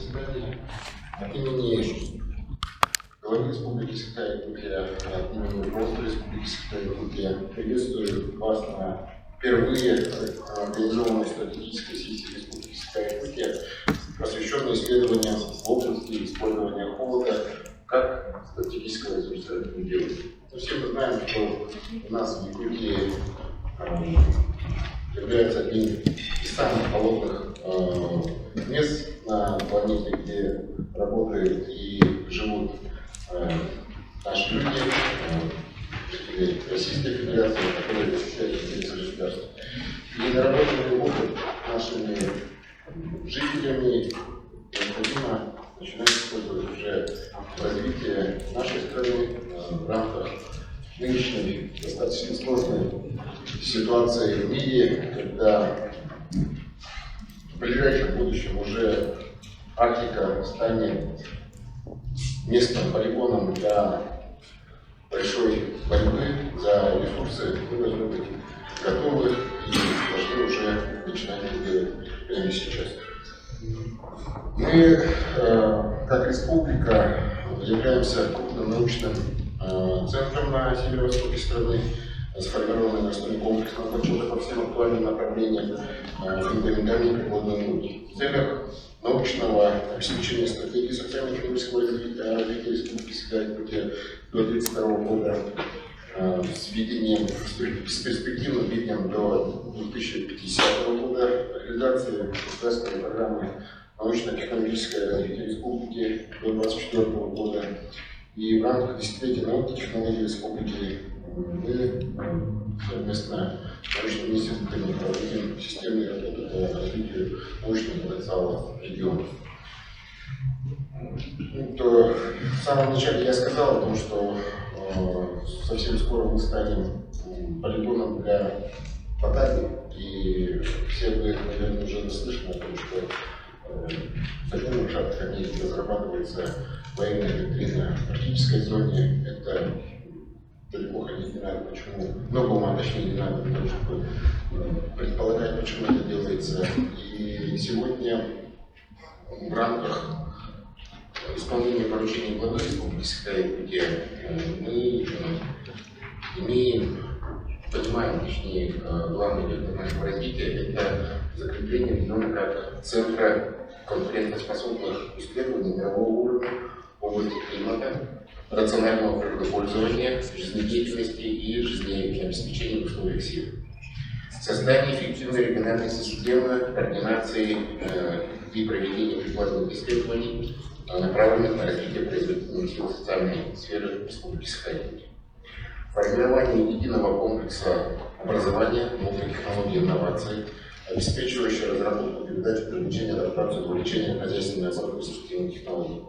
собрания. От имени главы Республики Саха-Якутия, от имени руководства Республики Саха-Якутия приветствую вас на впервые организованной стратегической сессии Республики Саха-Якутия, посвященной исследованиям в области использования холода как стратегического ресурса региона. Все мы знаем, что у нас в Якутии является одним из самых холодных мест на планете, где работают и живут наши люди, жители Российской Федерации, которые защищают интересы государства. И наработанный опыт нашими жителями необходимо начинать использовать уже в развитии нашей страны в рамках нынешней достаточно сложной ситуации в мире, когда в ближайшем будущем уже Арктика станет местным полигоном для большой борьбы за ресурсы. Мы должны быть готовы и должны уже начинать это делать прямо сейчас. Мы, как республика, являемся крупным научным центром на северо-востоке страны, сформированный на основе комплексного подхода по всем актуальным направлениям фундаментальной прикладной науки. В целях научного обеспечения стратегии социально-экономического развития Республики Саха-Якутия до 1932 года с перспективным видением до 2050 года, реализации государственной программы научно-технологическое развитие Республики до 2024 года. И в рамках десятилетия науки и технологий Республики мы совместно с научным институтом проводим системные работы по развитию научного потенциала региона. В самом начале я сказал о том, что совсем скоро мы станем полигоном для баталий, и все вы, наверное, уже наслышаны о том, что в Соединенных Штатах Америки разрабатывается военная доктрина в арктической зоне. Это далеко ходить не надо, почему. Много ума, точнее, не надо, для того, чтобы предполагать, почему это делается. И сегодня в рамках исполнения поручений главы Республики Саха-Якутия мы понимаем, точнее, главный вектор нашего развития — это закрепление региона как центра конкурентоспособных исследований мирового уровня в области климата, рационального природопользования, жизнедеятельности и жизнеобеспечения в условиях силы. Создание эффективной региональной системы координации и проведения прикладных исследований, направленных на развитие производительных сил социальной сферы Республики Саха-Якутия. Формирование единого комплекса образования, новых технологий и инноваций, обеспечивающего разработку, передачу, привлечение, адаптацию, увеличение хозяйственной оценки эффективных технологий.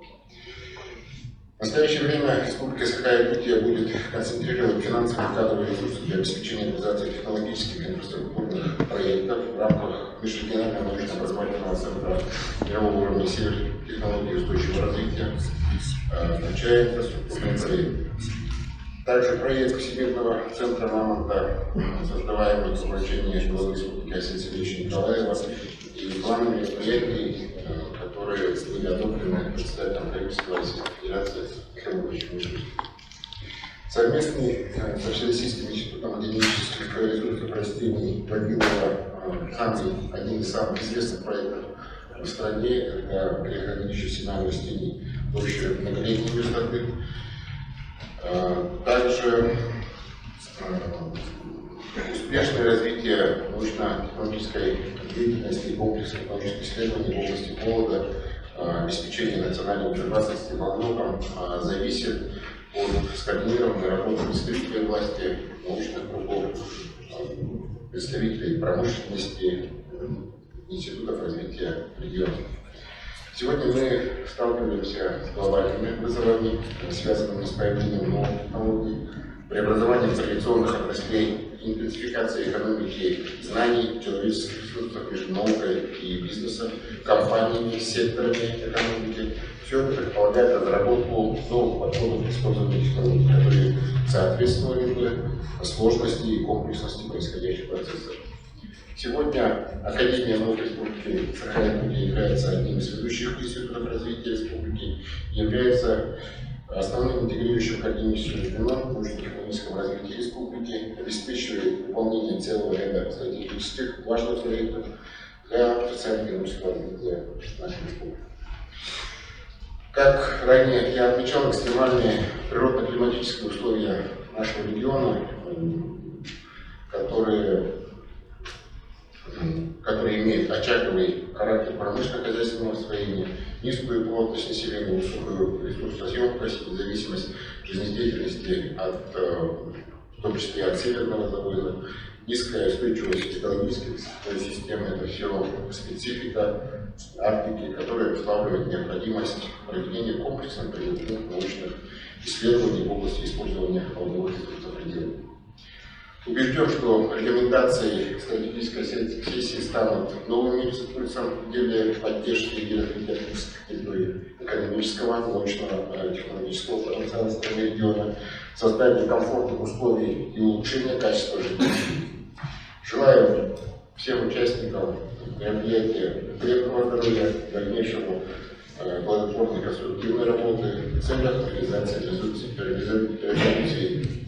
В настоящее время Республика Саха-Якутия будет концентрировать финансовые и кадровые ресурсы для обеспечения реализации технологических и инфраструктурных проектов в рамках межрегионального научно-образовательного центра мирового уровня «Север технологий устойчивого развития», включая инфраструктурные проекты. Также проект Всемирного центра Мамонта, создаваемый с обращением главы Республики Осетия Ильича Николаева, и планы мероприятий, которые были одобрены председателем правительства Российской Федерации Михаилом Мишустиным. Совместный со Всероссийским институтом генетических ресурсов растений Вавилова один из самых известных проектов в стране — это перехранилище семян растений площадью многолетней высоты. Также успешное развитие научно-технологической деятельности и комплексных научных исследований в области холода, обеспечения национальной безопасности во многом зависит от скоординированной работы представителей власти, научных кругов, представителей промышленности, институтов развития региона. Сегодня мы сталкиваемся с глобальными вызовами, связанными с появлением новых технологий, преобразованием традиционных отраслей, интенсификацией экономики знаний, человеческих ресурсов между наукой и бизнесом, компаниями, секторами экономики. Все это предполагает разработку новых подходов к использованию технологий, которые соответствовали бы сложности и комплексности происходящих процессов. Сегодня Академия наук Республики Саха-Якутия является одним из ведущих институтов развития республики и является основным интегрирующим академическим звеном научно-технологического развития республики, обеспечивает выполнение целого ряда стратегических важных проектов для социально-экономического развития нашей республики. Как ранее я отмечал, экстремальные природно-климатические условия нашего региона, которые имеют очаговый характер промышленно-хозяйственного строения, низкую плотность населения, высокую ресурсосъемкость и зависимость жизнедеятельности в том числе от северного завода, низкая устойчивость экологической системы, это все специфика Арктики, которая обуславливает необходимость проведения комплексных предметных научных исследований в области использования волновых ресурсов региона. Убежден, что рекомендации стратегической сессии станут новым импульсом в деле поддержки и развития территории экономического, научного, технологического потенциала страны региона, создания комфортных условий и улучшения качества жизни. Желаю всем участникам мероприятия крепкого здоровья, дальнейшего плодотворной конструктивной работы в целях реализации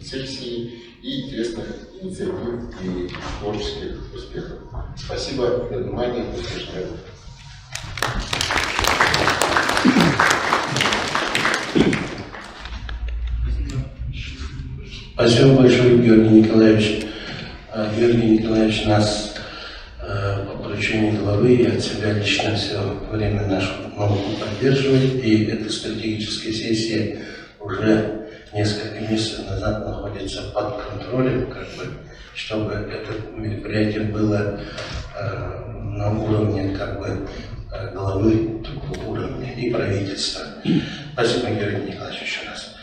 сессии и интересных инициатив и творческих успехов. Спасибо за внимание. Успешной работы. Спасибо большое, Георгий Николаевич. Георгий Николаевич нас по поручению главы и от себя лично все время нашу науку поддерживает, и эта стратегическая сессия уже несколько месяцев назад находится под контролем, чтобы это мероприятие было на уровне главы такого уровня и правительства. Спасибо, Георгий Николаевич, еще раз.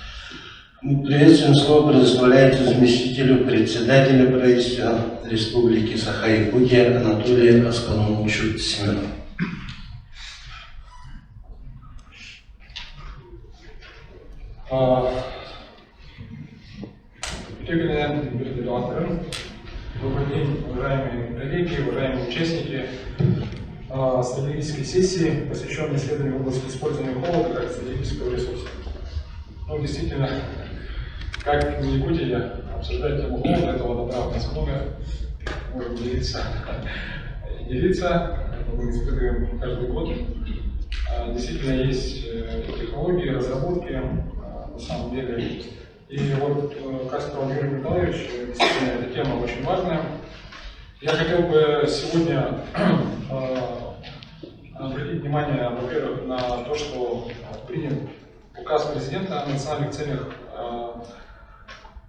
Приветственное слово предоставляется заместителю председателя правительства Республики Саха-Якутия Анатолию Аскалоновичу Семенову. Добрый день, уважаемые коллеги, уважаемые участники стратегической сессии, посвященной исследованию в области использования холода как стратегического ресурса. Действительно, как в Якутии обсуждать тему холода, этого добра у нас много, можем делиться. Это мы испытываем каждый год. Действительно, есть технологии, разработки, на самом деле. И вот, как сказал Георгий Николаевич, действительно, эта тема очень важная. Я хотел бы сегодня обратить внимание, во-первых, на то, что принят указ президента о национальных целях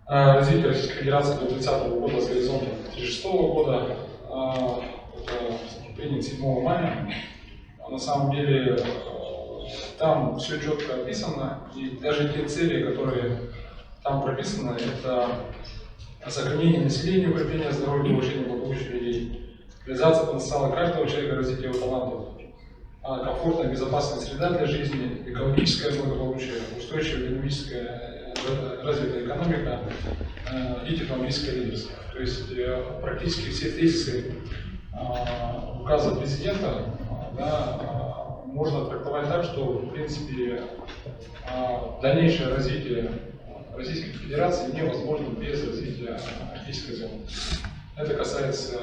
развития Российской Федерации до 30 года с горизонтом 36 года. Это принят 7 мая. На самом деле там все четко описано, и даже те цели, которые там прописаны, это сохранение населения, укрепление здоровья, повышение благополучия людей, реализация потенциала каждого человека, развитие его талантов, комфортная, безопасная среда для жизни, экологическое благополучие, устойчивая динамическая развитая экономика и технологическое лидерство. То есть практически все тезисы указа президента можно трактовать так, что в принципе дальнейшее развитие Российской Федерации невозможно без развития арктической зоны. Это касается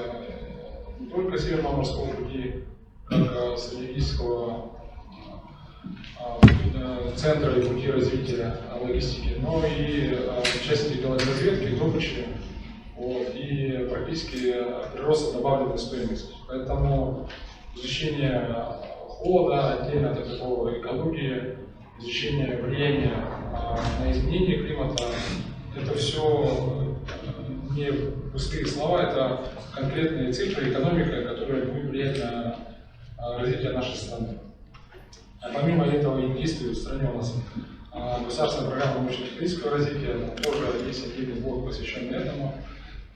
не только Северного морского пути, как стратегического центра и пути развития логистики, но и части деловой разведки, добычи, и практически прироста добавленной стоимости. Поэтому изучение холода, отдельно от этого экологии, изучение влияния на изменение климата, это все не пустые слова, это конкретные цифры, экономика, которая будет влиять на развитие нашей страны. Помимо этого и действует в стране у нас государственная программа научно-технического развития, тоже есть отдельный блок, посвященный этому.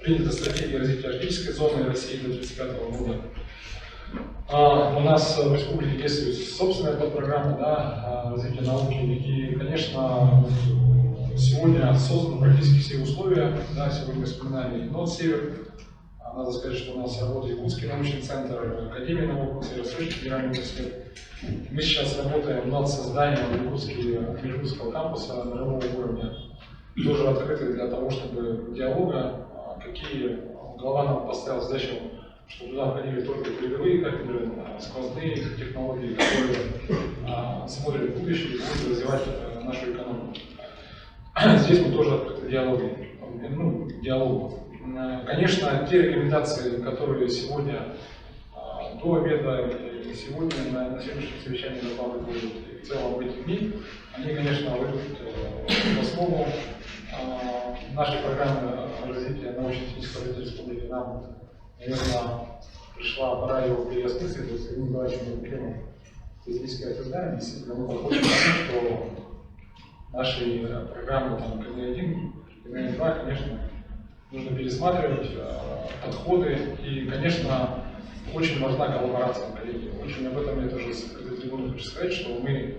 Принята стратегия развития арктической зоны России до 1935 года. У нас в республике действует собственная подпрограмма развития науки, и, конечно, сегодня созданы практически все условия. Сегодня мы вспоминали и НОТ-Север, Надо сказать, что у нас работает Якутский научный центр, Академия наук, Северо-Восточный федеральный университет. Мы сейчас работаем над созданием Якутского кампуса мирового уровня, тоже открытый для того, чтобы диалога, какие глава нам поставила задачу, чтобы туда входили только передовые кафедры, сквозные технологии, которые смотрят в будущее и будут развивать нашу экономику. Здесь мы тоже открыты диалогу. Конечно, те рекомендации, которые сегодня до обеда и сегодня на сегодняшнем совещании доклады будут и в целом в эти дни, они, конечно, выйдут в основу нашей программы развития научно-технического развития республики. Нам, наверное, пришла пора его переосмыслить. То есть, Сергей Николаевич, мы тему технически обсуждаем. Действительно, мы подходим к тому, что наши программы КН-1, КН-2, конечно, нужно пересматривать подходы. И, конечно, очень важна коллаборация, коллеги. Очень об этом я тоже с этой трибуны хочу сказать, что мы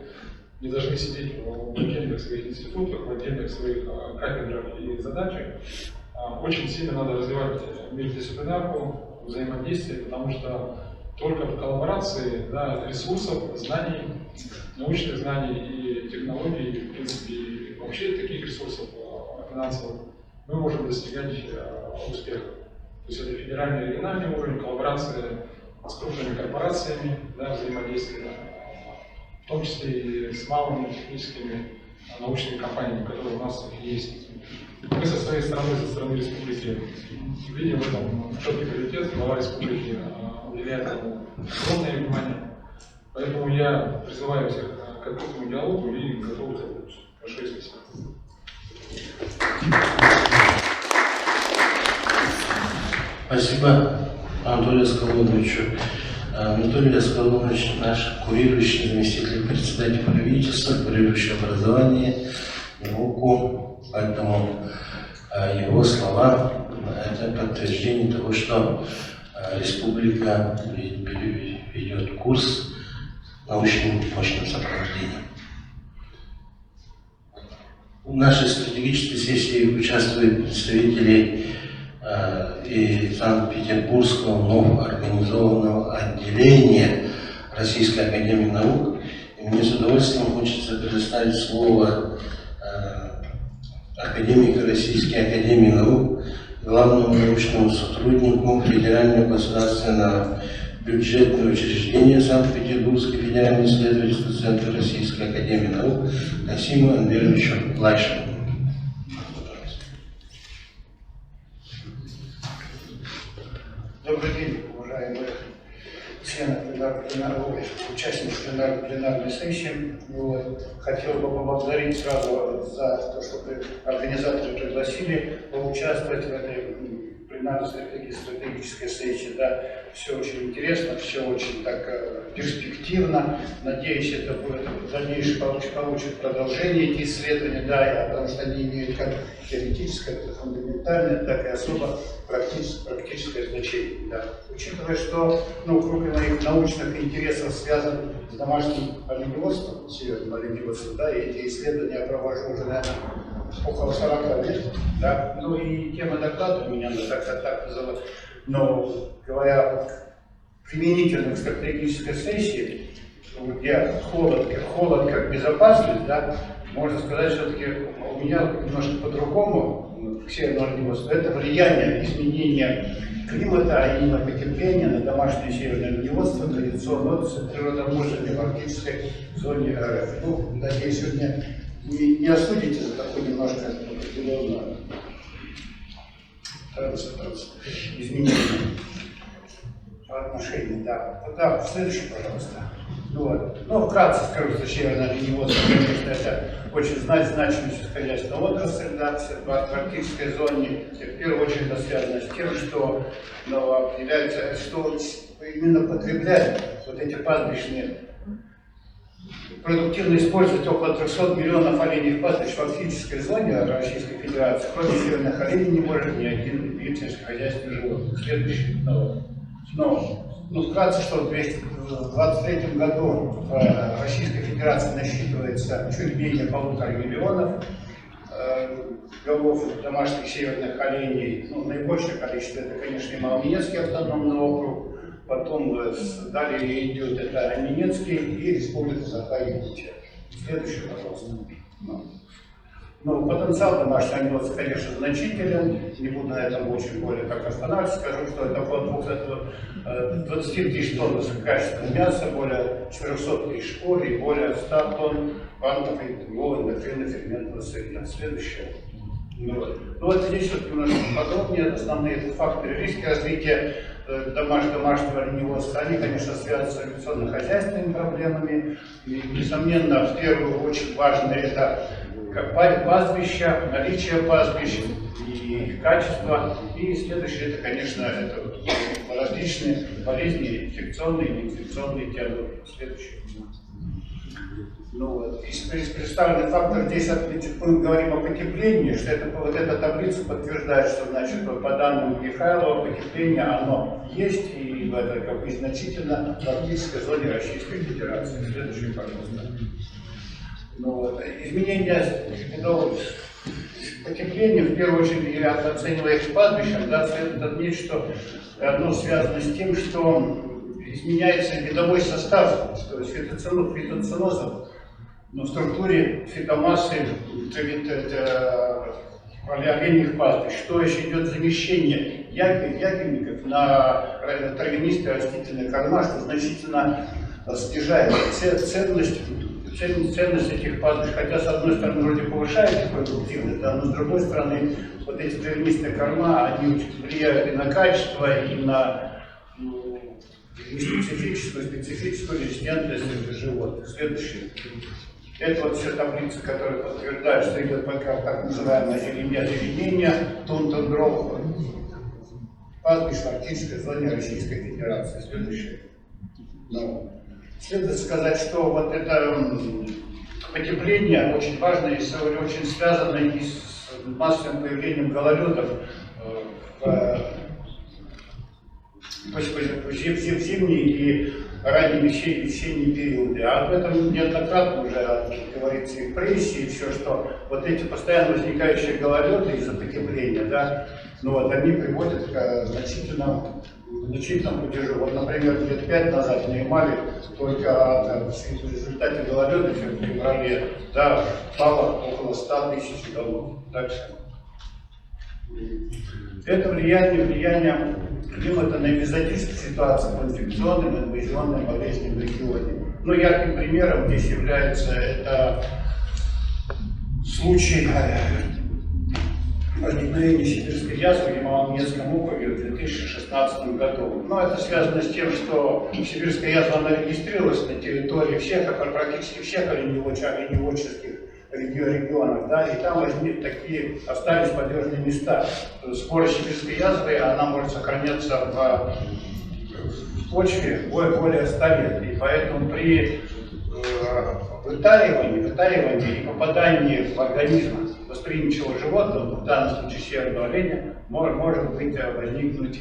не должны сидеть в отдельных своих институтах, в отдельных своих кафедрах и задачах. Очень сильно надо развивать междисциплинарку, взаимодействие, потому что только в коллаборации ресурсов, знаний, научных знаний и технологий, в принципе, и вообще таких ресурсов финансовых, мы можем достигать успеха. То есть это федеральный и региональный уровень, коллаборация с крупными корпорациями, взаимодействие, в том числе и с малыми техническими научными компаниями, которые у нас есть. Мы со своей стороны, со стороны республики, видим в этом четкий приоритет. Глава республики уделяет этому огромное внимание. Поэтому я призываю всех к открытому диалогу и готов работать. Большое спасибо. Спасибо Анатолию Аскалоновичу. Анатолий Аскалонович наш курирующий заместитель председателя правительства, курирующий образование, науку, поэтому его слова – это подтверждение того, что республика ведет курс научным мощным сопровождением. В нашей стратегической сессии участвуют представители и Санкт-Петербургского новоорганизованного отделения Российской академии наук. И мне с удовольствием хочется предоставить слово академику Российской академии наук, главному научному сотруднику Федерального государственного бюджетного учреждения Санкт-Петербургский федеральный исследовательский центр Российской академии наук Касиму Анверовичу Лайшину. Добрый день, уважаемые члены участники пленарной сессии. Хотел бы поблагодарить сразу за то, что организаторы пригласили поучаствовать в этой пленарной стратегической сессии. Да, все очень интересно, все очень так перспективно. Надеюсь, это будет в дальнейшем получит продолжение эти исследования, да, потому что они имеют как теоретическое, фундаментальное, так и особо практическое значение. Да. Учитывая, что кроме моих научных интересов связан с домашним оленеводством, северным оленеводством, да, и эти исследования я провожу уже, наверное, около 40 лет. Да. Ну и тема доклада у меня, так называется, но говоря применительно к стратегической сессии, где холод как безопасность, да, можно сказать, все-таки у меня немножко по-другому к северному оленеводству. Это влияние изменения климата, а именно потепления на домашнее северное оленеводство, традиционно природопользование в арктической зоне РФ. Надеюсь, сегодня не осудите за такое немножко определенное изменение по отношению. Да, следующий, пожалуйста. Вкратце скажу, что северное оленеводство, конечно, это очень значимая хозяйственная отрасль, да, в арктической зоне, в первую очередь это связано с тем, что определяется, что именно потребляют вот эти пастбищные, продуктивно используют около 300 миллионов оленей пастбищ в арктической зоне Российской Федерации. Кроме северных оленей не может ни один вид сельскохозяйственных животных. Следующий. Вкратце, что в 2023 году в Российской Федерации насчитывается чуть менее 1,5 миллиона голов домашних северных оленей, ну, наибольшее количество, это, конечно, Малоненецкий автономный округ, потом далее идет это Анненецкий и Республика Саха-Якутия. Следующий, пожалуйста. Ну, потенциал домашнего овца, конечно, значителен, не буду на этом очень более как останавливаться, скажу, что это около 20 тысяч тонн высококачественного мяса, более 400 тысяч шкур и более 100 тонн панков и другого эндокринно-ферментного сырья. Следующее. Ну вот здесь вот немножко подробнее основные факторы риска развития домашнего оленеводства. Они, конечно, связаны с организационно-хозяйственными проблемами. И, несомненно, в первую очередь важно это пастбища, наличие пастбищ и их качество. И следующее, это, конечно, это различные болезни, инфекционные и неинфекционные тянут. Следующее. Ну, вот. Из представленных факторов здесь мы говорим о потеплении, что это, вот эта таблица подтверждает, что, значит, по данным Михайлова, потепление оно есть, и это как бы значительно в арктической зоне Российской Федерации. Следующее, пожалуйста. Ну, вот. Изменения потепления, в первую очередь, я оцениваю их пастбищем, да, следует отметить, что одно связано с тем, что изменяется видовой состав, то есть фитоценозов, но в структуре фитомассы оленьих пастбищ, то есть идет замещение ягельников на травянистые растительные корма, что значительно снижает ценность этих пастбищ, хотя с одной стороны вроде повышает продуктивность, да, но с другой стороны вот эти травянистые корма, они влияют и на качество, и на специфическую резистентность животных. Следующее. Это вот все таблицы, которые подтверждают, что идет так называемое озеленение тундров пастбищ в арктической зоне Российской Федерации. Следующее. Ну, следует сказать, что вот это потепление очень важно и очень связано и с массовым появлением гололедов в зимние и ранние весенние периоды. А об этом неоднократно уже говорится и в прессе, и все, что вот эти постоянно возникающие гололеды из-за потепления, да, ну вот они приводят к значительному падежу. Вот, например, лет 5 назад на Ямале только в результате гололеда в феврале, да, пало около 100 тысяч домов. Дальше. Это влияние климата на эпизодическую ситуацию по инфекционным и инвазионным болезням в регионе. Но ярким примером здесь является это случай возникновения сибирской язвы в Малоненецком округе в 2016 году. Но это связано с тем, что сибирская язва она регистрировалась на территории практически всех оленеводческих регионах, да, и там остались подверженные места. Скорость сибирской язвы, она может сохраняться в почве более 100 лет, и поэтому при вытаивании и попадании в организм восприимчивого животного, в данном случае северного оленя, может возникнуть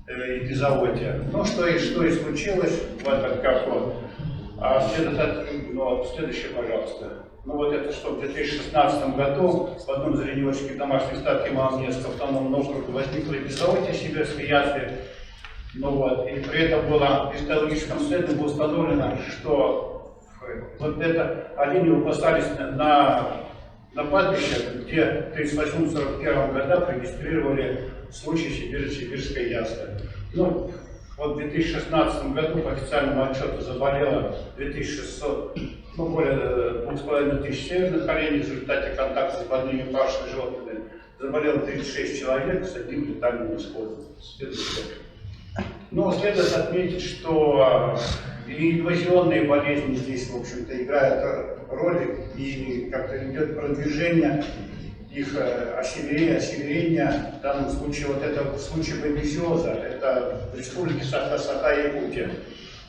эпизоотия. Ну, что и случилось в этот вот. Следующее, пожалуйста. Ну вот это что в 2016 году в одном из оленеводческих домашних стадий Малоненецкого автономного округа возникла эпизоотия сибирской язвы. Ну вот, и при этом было в гистологическом исследовании было установлено, что вот это олени выпасались на пастбище, где в 1938-1941 годах регистрировали случай сибирской язвы. Ну, вот в 2016 году по официальному отчету заболело 2600, более 2500 северных оленей в результате контакта с больными павшими животными. Заболело 36 человек с одним летальным исходом. Но следует отметить, что и инвазионные болезни здесь, в общем-то, играют роль, и как-то идет продвижение их осеверения, в данном случае, вот это случай бабезиоза, это в республике Саха-Якутия.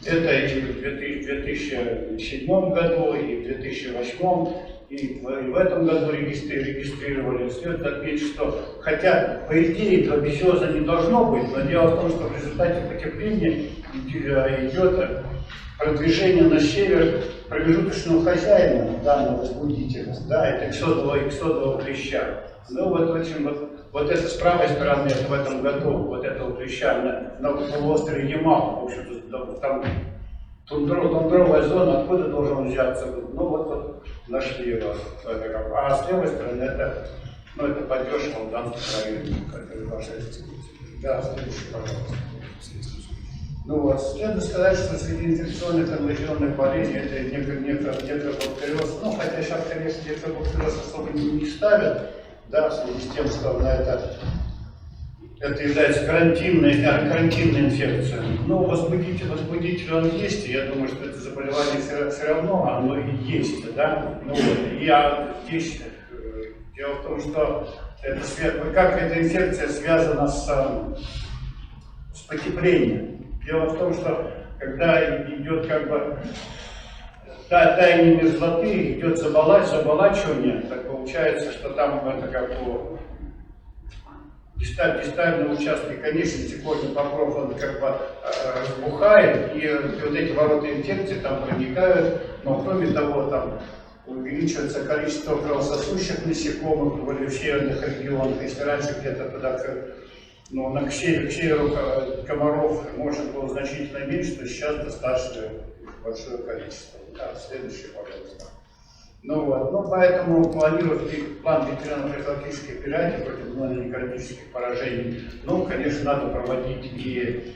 Это и в 2007 году, и в 2008, и в этом году регистрировали. Следует отметить, что, хотя, по идее, бабезиоза не должно быть, но дело в том, что в результате потепления идет продвижение на север промежуточного хозяина данного возбудителя, да, это иксодового клеща. Ну вот очень вот это с правой стороны, это в этом году, вот этого клеща на полуострове Ямал, в общем-то, там тундровая зона, откуда должен он взяться? Ну вот нашли его. А с левой стороны это, ну, это падеж в Молдавском районе, который ваша институция. Да, следующий, пожалуйста. Ну вот, следует сказать, что среди инфекционных конвульсионных болезней это нефробактериоз, ну хотя сейчас, конечно, нефробактериоз особо не ставят, да, в связи с тем, что это является карантинной инфекцией. Но возбудитель он есть, и я думаю, что это заболевание все равно, оно и есть, да. Ну, вот, и здесь дело в том, что как эта инфекция связана с потеплением. Дело в том, что когда идет как бы таяние мерзлоты, идет заболачивание, так получается, что там это как бы дистальные участки конечности, кожный покров, он как бы разбухает, и вот эти ворота инфекции там проникают, но кроме того, там увеличивается количество кровососущих насекомых в северных регионах. Если раньше где-то туда, к северу комаров можно было значительно меньше, то сейчас достаточно большое количество. Да, следующее, пожалуйста. Ну вот, поэтому планируют план ветеринарно-профилактической операции против гнойно-некротических поражений. Ну, конечно, надо проводить и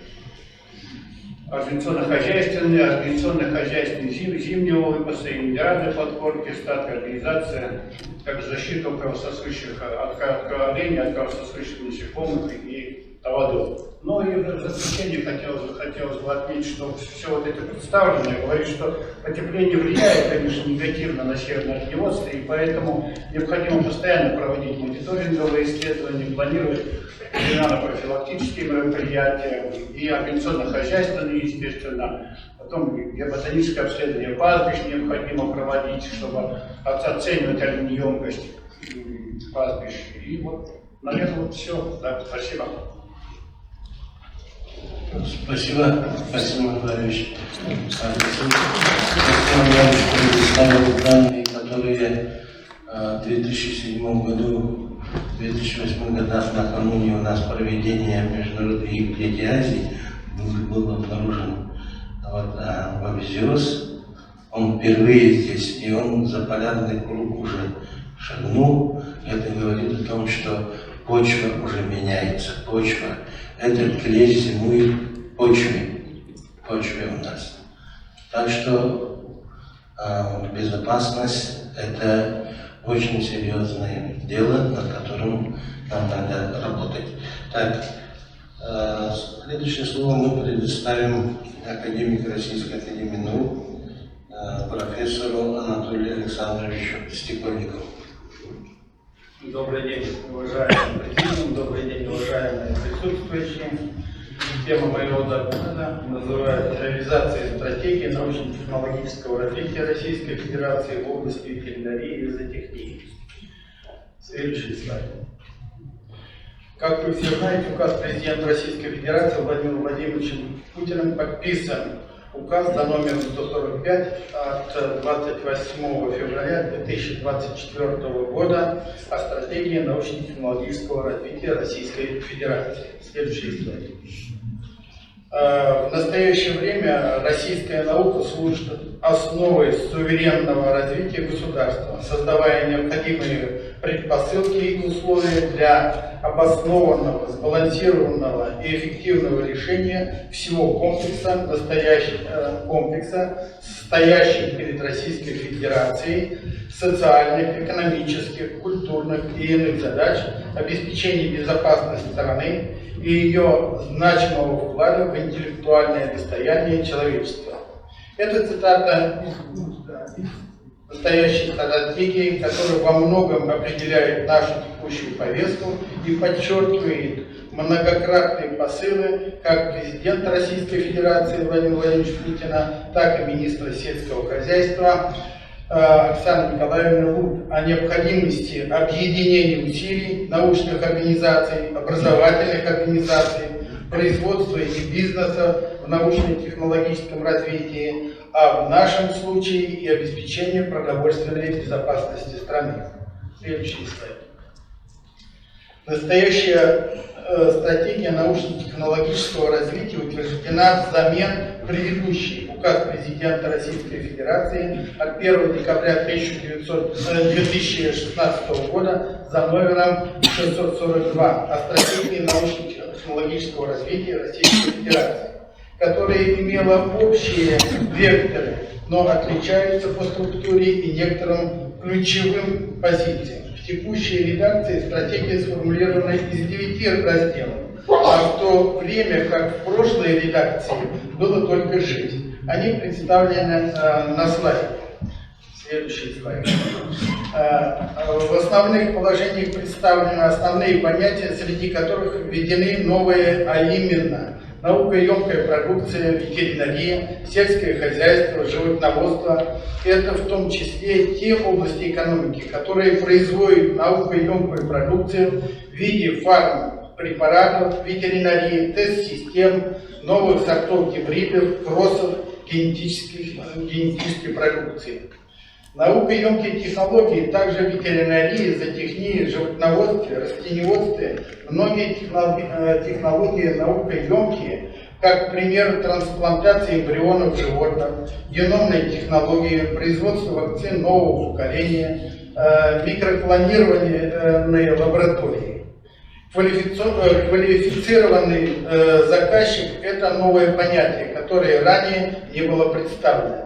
организационно-хозяйственные зимнего выпаса, и минеральной подкормки, штат, организация, как защиту кровососущих от оленей, от кровососущих насекомых и оводов. Ну и в заключение хотелось бы отметить, что все вот это представленное говорит, что потепление влияет, конечно, негативно на северное огневодство, и поэтому необходимо постоянно проводить мониторинговые исследования, планировать ветеринарно-профилактические мероприятия и организационно-хозяйственные, естественно. Потом ботаническое обследование пастбищ необходимо проводить, чтобы оценивать оленеемкость пастбищ. И вот, наверное, все. Да, спасибо. Спасибо, Владимирович. Предоставил данные, которые в 2007 году, в 2008 годах, накануне у нас проведения международной игр Третьей Азии, был обнаружен бавезиоз. Он впервые здесь, и он за полярный круг уже шагнул. Это говорит о том, что почва уже меняется. Почва. Этот клещ зимует в почве у нас. Так что безопасность – это очень серьезное дело, над которым нам надо работать. Так, следующее слово мы предоставим академику Российской академии наук, профессору Анатолию Александровичу Стекольникову. Добрый день, уважаемый президент, добрый день, уважаемые присутствующие. Тема моего доклада называется «Реализация стратегии научно-технологического развития Российской Федерации в области ветеринарии и зоотехники». Следующий слайд. Как вы все знаете, указ президента Российской Федерации Владимиром Владимировичем Путиным подписан. Указ за номером 145 от 28 февраля 2024 года о стратегии научно-технологического развития Российской Федерации. Следующий слайд. В настоящее время российская наука служит основой суверенного развития государства, создавая необходимые предпосылки и условия для обоснованного, сбалансированного и эффективного решения всего комплекса, стоящих перед Российской Федерацией социальных, экономических, культурных и иных задач, обеспечения безопасности страны и ее значимого вклада в интеллектуальное достояние человечества. Это цитата из настоящей стратегии, которая во многом определяет нашу текущую повестку и подчеркивает многократные посылы как президента Российской Федерации Владимира Владимировича Путина, так и министра сельского хозяйства Оксаны Николаевны Лут о необходимости объединения усилий научных организаций, образовательных организаций, производства и бизнеса в научно-технологическом развитии, а в нашем случае и обеспечение продовольственной безопасности страны. Следующий слайд. Настоящая стратегия научно-технологического развития утверждена взамен предыдущей. Указ президента Российской Федерации от 1 декабря 2016 года за номером 642 о стратегии научно-технологического развития Российской Федерации, которая имела общие векторы, но отличается по структуре и некоторым ключевым позициям. В текущей редакции стратегия сформулирована из 9 разделов, а в то время как в прошлой редакции было только 6. Они представлены на слайде. Следующий слайд. В основных положениях представлены основные понятия, среди которых введены новые, а именно наукоемкая продукция, ветеринария, сельское хозяйство, животноводство. Это в том числе те области экономики, которые производят наукоемкую продукцию в виде фармпрепаратов, ветеринарии, тест-систем, новых сортов гибридов, кроссов, генетической продукции. Наукоемкие технологии, также ветеринарии, зоотехнии, животноводстве, растениеводстве, многие технологии наукоемкие, как, к примеру, трансплантация эмбрионов животных, геномные технологии, производство вакцин нового поколения, микроклонированные лаборатории. Квалифицированный заказчик – это новое понятие, которое ранее не было представлено.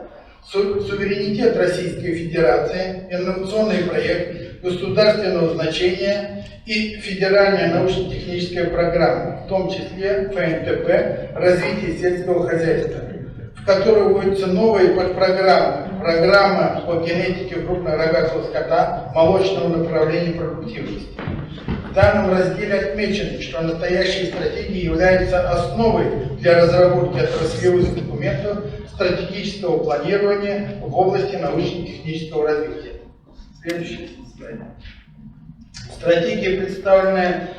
Суверенитет Российской Федерации, инновационный проект государственного значения и федеральная научно-техническая программа, в том числе ФНТП «Развитие сельского хозяйства», в которой вводятся новые подпрограммы. Программа по генетике крупнорогатого скота, молочного направления продуктивности. В данном разделе отмечено, что настоящая стратегия является основой для разработки отраслевых документов стратегического планирования в области научно-технического развития. Следующий слайд. Стратегия представлена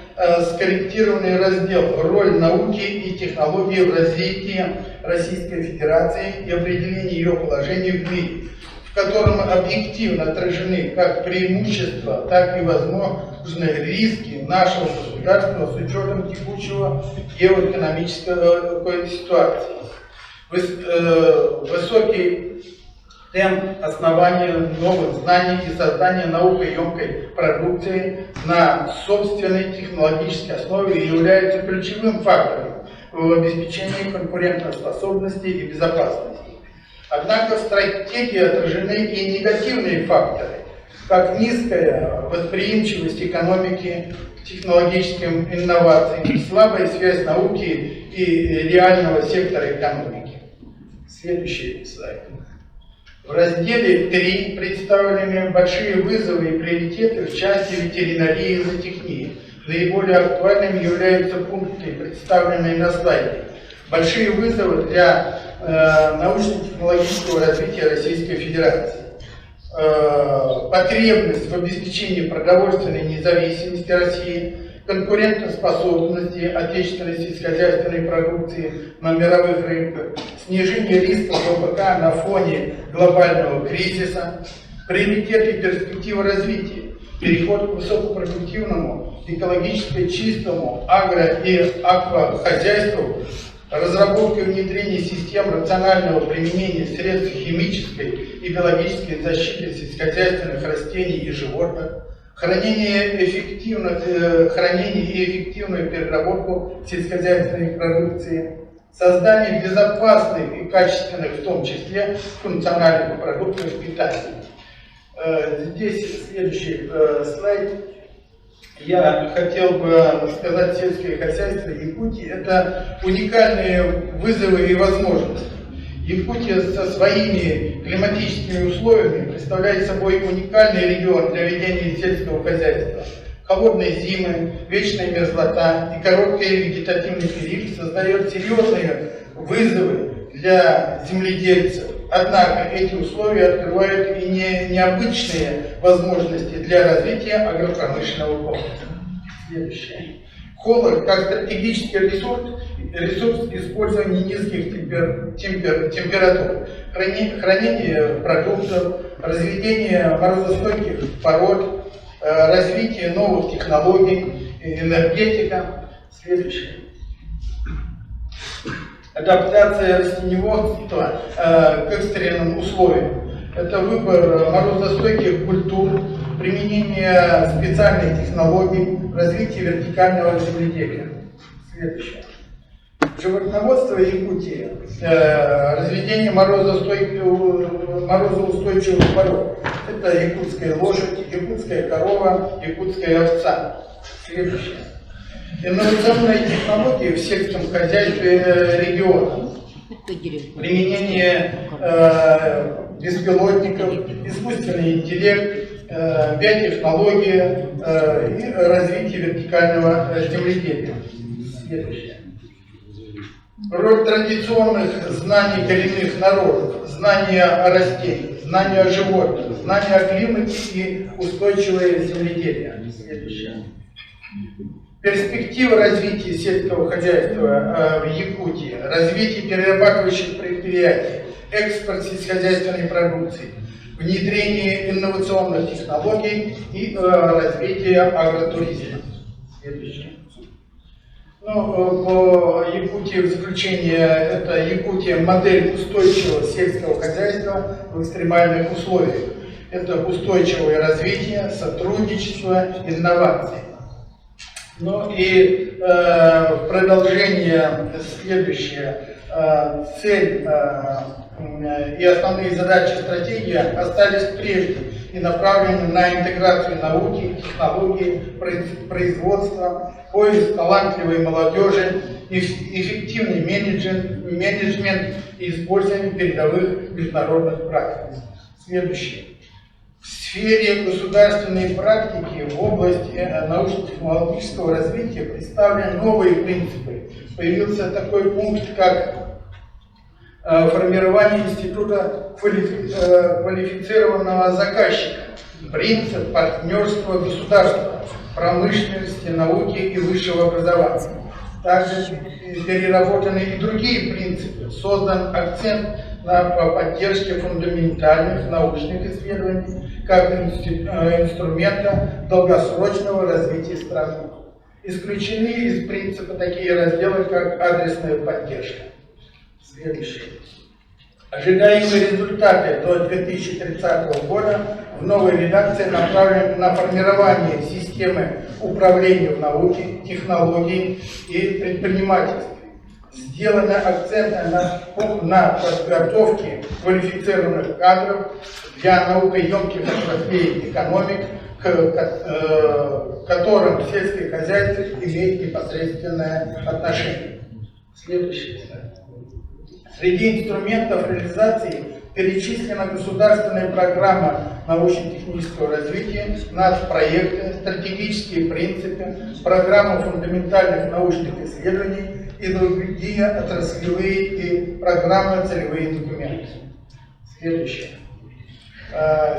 скорректированный раздел «Роль науки и технологий в развитии Российской Федерации и определение ее положения в мире», в котором объективно отражены как преимущества, так и возможные риски нашего государства с учетом текущего геоэкономической ситуации. Высокий темп основания новых знаний и создания наукоемкой продукции на собственной технологической основе является ключевым фактором в обеспечении конкурентоспособности и безопасности. Однако в стратегии отражены и негативные факторы, как низкая восприимчивость экономики к технологическим инновациям, слабая связь науки и реального сектора экономики. Следующий слайд. В разделе 3 представлены большие вызовы и приоритеты в части ветеринарии и зоотехнии. Наиболее актуальными являются пункты, представленные на слайде. Большие вызовы для научно-технологического развития Российской Федерации. Потребность в обеспечении продовольственной независимости России, конкурентоспособности отечественной сельскохозяйственной продукции на мировых рынках, снижение рисков ВПК на фоне глобального кризиса, приоритеты и перспективы развития, переход к высокопродуктивному, экологически чистому агро- и аквахозяйству, разработка и внедрение систем рационального применения средств химической и биологической защиты сельскохозяйственных растений и животных, хранение и эффективную переработку сельскохозяйственной продукции, создание безопасных и качественных, в том числе, функциональных продуктов питания. Здесь следующий слайд. Я хотел бы сказать, сельское хозяйство Якутии – это уникальные вызовы и возможности. Якутия со своими климатическими условиями представляет собой уникальный регион для ведения сельского хозяйства. Холодные зимы, вечная мерзлота и короткий вегетативный период создают серьезные вызовы для земледельцев. Однако эти условия открывают и необычные возможности для развития агропромышленного комплекса. Следующее. Холод как стратегический ресурс использования низких температур, хранение продуктов, разведение морозостойких пород, развитие новых технологий, энергетика. Следующее. Адаптация растениеводства к экстренным условиям. Это выбор морозостойких культур, применение специальных технологий, развитие вертикального земледелия. Следующее. Животноводство Якутии, разведение морозоустойчивых пород. Это якутская лошадь, якутская корова, якутская овца. Следующее. Инновационные технологии в сельском хозяйстве региона. Применение беспилотников, искусственный интеллект, биотехнологии и развитие вертикального земледелия. Следующее. Роль традиционных знаний коренных народов, знания о растениях, знания о животных, знания о климате и устойчивое земледелие. Следующее. Перспективы развития сельского хозяйства в Якутии, развитие перерабатывающих предприятий, экспорт сельскохозяйственной продукции, внедрение инновационных технологий и развитие агротуризма. Следующее. По Якутии в заключение, это Якутия модель устойчивого сельского хозяйства в экстремальных условиях. Это устойчивое развитие, сотрудничество, инновации. Ну и в продолжение следующее. Цель и основные задачи стратегии остались прежде и направлены на интеграцию науки, технологий, производства, поиск талантливой молодежи, эффективный менеджмент и использование передовых международных практик. Следующее. В сфере государственной практики в области научно-технологического развития представлены новые принципы. Появился такой пункт, как формирование института квалифицированного заказчика, принцип партнерства государства, промышленности, науки и высшего образования. Также переработаны и другие принципы. Создан акцент на поддержке фундаментальных научных исследований как инструмента долгосрочного развития страны. Исключены из принципа такие разделы, как адресная поддержка. Следующее. Ожидаемые результаты до 2030 года в новой редакции направлены на формирование системы управления в науке, технологии и предпринимательстве. Сделаны акценты на подготовке квалифицированных кадров для наукоемких отраслей экономик, к которым сельское хозяйство имеет непосредственное отношение. Следующий слайд. Среди инструментов реализации перечислена государственная программа научно-технического развития, нацпроекты, стратегические принципы, программа фундаментальных научных исследований и другие отраслевые и программы целевые документы. Следующее.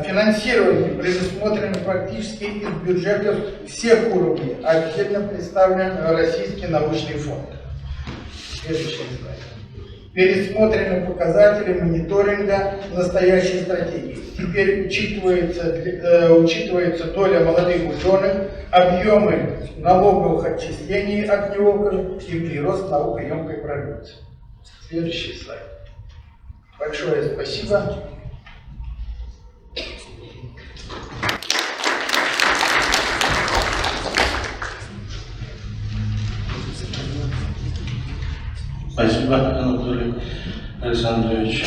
Финансирование предусмотрено практически из бюджетов всех уровней, отдельно представлен Российский научный фонд. Следующий слайд. Пересмотрены показатели мониторинга настоящей стратегии. Теперь учитывается доля молодых ученых, объемы налоговых отчислений от него и прирост наукоемкой продукции. Следующий слайд. Большое спасибо. Спасибо, Анатолий Александрович.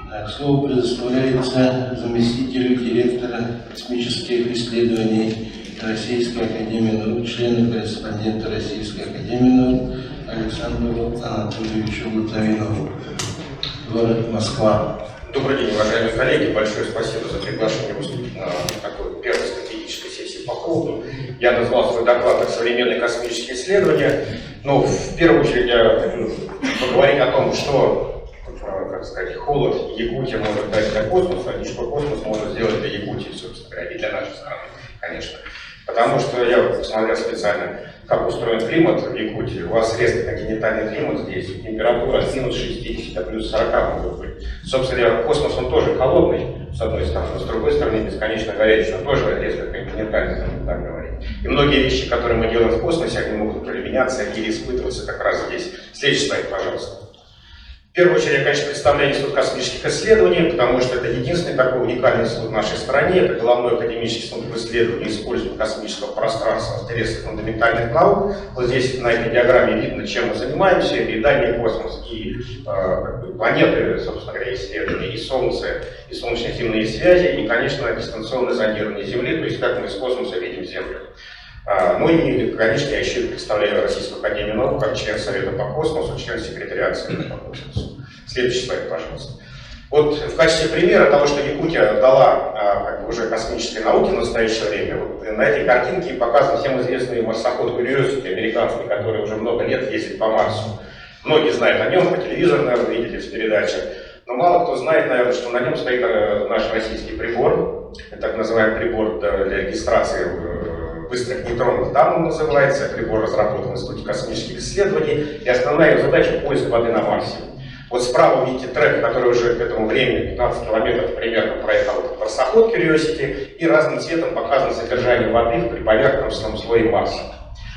Так, слово предоставляется заместителю директора космических исследований Российской академии наук, члену-корреспондента Российской академии наук Александру Анатольевичу Лутовинову, город Москва. Добрый день, уважаемые коллеги. Большое спасибо за приглашение выступить на такой первой стратегической сессии по кругу. Я назвал свой доклад как «Современные космические исследования». Но в первую очередь я хочу поговорить о том, что, как сказать, холод Якутия может дать для космоса, и что космос может сделать для Якутии, собственно говоря, и для нашей страны. конечно. Потому что я посмотрел специально, как устроен климат в Якутии. У вас резко континентальный климат здесь, температура от минус 60 до плюс 40 может быть. Собственно, космос он тоже холодный, с одной стороны, но с другой стороны бесконечно горячий, он тоже резко континентальный, так говорить. И многие вещи, которые мы делаем в космосе, они могут применяться или испытываться как раз здесь. Следующий слайд, пожалуйста. В первую очередь, я, конечно, представляю Институт космических исследований, потому что это единственный такой уникальный институт в нашей стране. Это головной академический институт в исследовании и использовании космического пространства в интересах фундаментальных наук. Вот здесь на этой диаграмме видно, чем мы занимаемся. И дальний космос, и планеты, собственно говоря, исследования, и Солнце, и солнечно-земные связи, и, конечно, дистанционное зондирование Земли, то есть как мы из космоса видим Землю. Ну и, конечно, я еще представляю Российскую академию наук как член Совета по космосу, член секретариата Совета по космосу. Следующий слайд, пожалуйста. Вот в качестве примера того, что Якутия дала уже космической науке в настоящее время, вот на этой картинке показан всем известный марсоход Curiosity, американский, который уже много лет ездит по Марсу. Многие знают о нем, по телевизору, наверное, видели в передачах. Но мало кто знает, наверное, что на нем стоит наш российский прибор. Это так называемый прибор для регистрации быстрых нейтронных данных называется. Прибор разработан в Институте космических исследований. И основная его задача — поиск воды на Марсе. Вот справа видите трек, который уже к этому времени 15 километров примерно проехал этот марсоход Curiosity, и разным цветом показано содержание воды в приповерхностном слое Марса.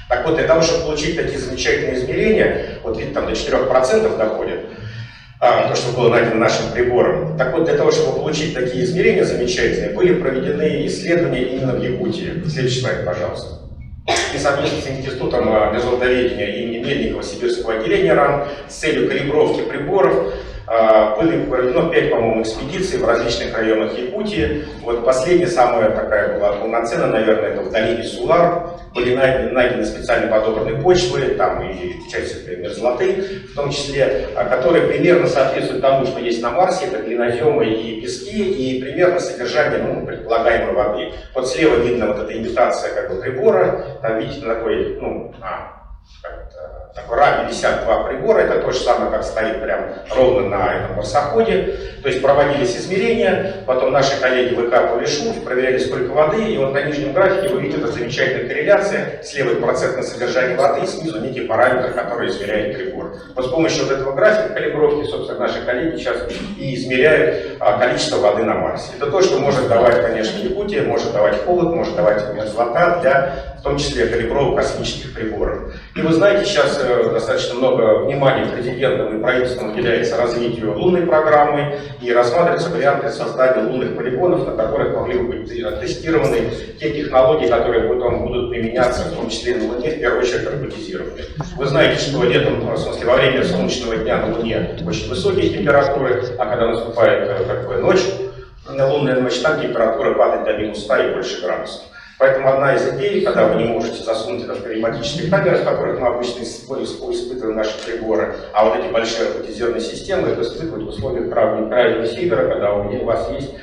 Так вот, для того, чтобы получить такие замечательные измерения, вот видите, там до 4% доходит, то, что было найдено нашим прибором. Так вот, для того, чтобы получить такие измерения замечательные, были проведены исследования именно в Якутии. Следующий слайд, пожалуйста. И совместно с Институтом межзвездноведения имени Мельникова Сибирского отделения РАН с целью калибровки приборов были проведено 5, по-моему, экспедиций в различных районах Якутии. Вот последняя, самая такая была полноценная, наверное, это в долине Сулар. Были найдены специально подобранные почвы, там и часть мерзлоты, в том числе, которые примерно соответствуют тому, что есть на Марсе, это глиноземы и пески, и примерно содержание, предполагаемой воды. Вот слева видно вот эта имитация прибора, там видите такой, такой раме висят 2 прибора, это то же самое, как стоит прям ровно на этом марсоходе. То есть проводились измерения, потом наши коллеги выкапывали шурф, проверяли, сколько воды, и вот на нижнем графике вы видите замечательная корреляция, слева процентное содержание воды, и снизу некий параметр, который измеряет прибор. Вот с помощью вот этого графика калибровки, собственно, наши коллеги сейчас и измеряют количество воды на Марсе. Это то, что может давать, конечно, Якутия, может давать холод, может давать мерзлота для, в том числе, калибровок космических приборов. И вы знаете, сейчас достаточно много внимания президентом и правительством уделяется развитию лунной программы, и рассматриваются варианты создания лунных полигонов, на которых могли бы быть тестированы те технологии, которые потом будут применяться, в том числе на Луне, в первую очередь роботизированы. Вы знаете, что летом, в смысле, во время солнечного дня на Луне очень высокие температуры, а когда наступает ночь, лунная ночь, там температура падает до минус 100 и больше градусов. Поэтому одна из идей, когда вы не можете засунуть это в климатические камеры, в которых мы обычно испытываем наши приборы, а вот эти большие роботизированные системы, это испытывать в условиях крайнего севера, когда у вас есть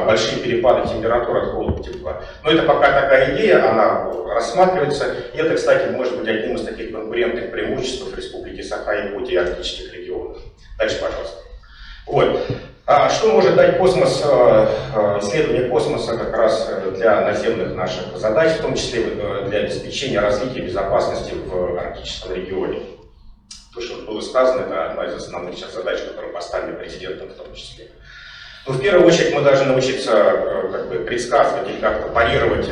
большие перепады температуры от холода к теплу. Но это пока такая идея, она рассматривается. И это, кстати, может быть одним из таких конкурентных преимуществ Республики Саха-Якутии и арктических регионов. Дальше, пожалуйста. Вот. Что может дать космос, исследование космоса как раз для наземных наших задач, в том числе для обеспечения развития безопасности в арктическом регионе? То, что было сказано, это одна из основных сейчас задач, которые поставлены президентом в том числе. Но в первую очередь мы должны научиться предсказывать или как-то парировать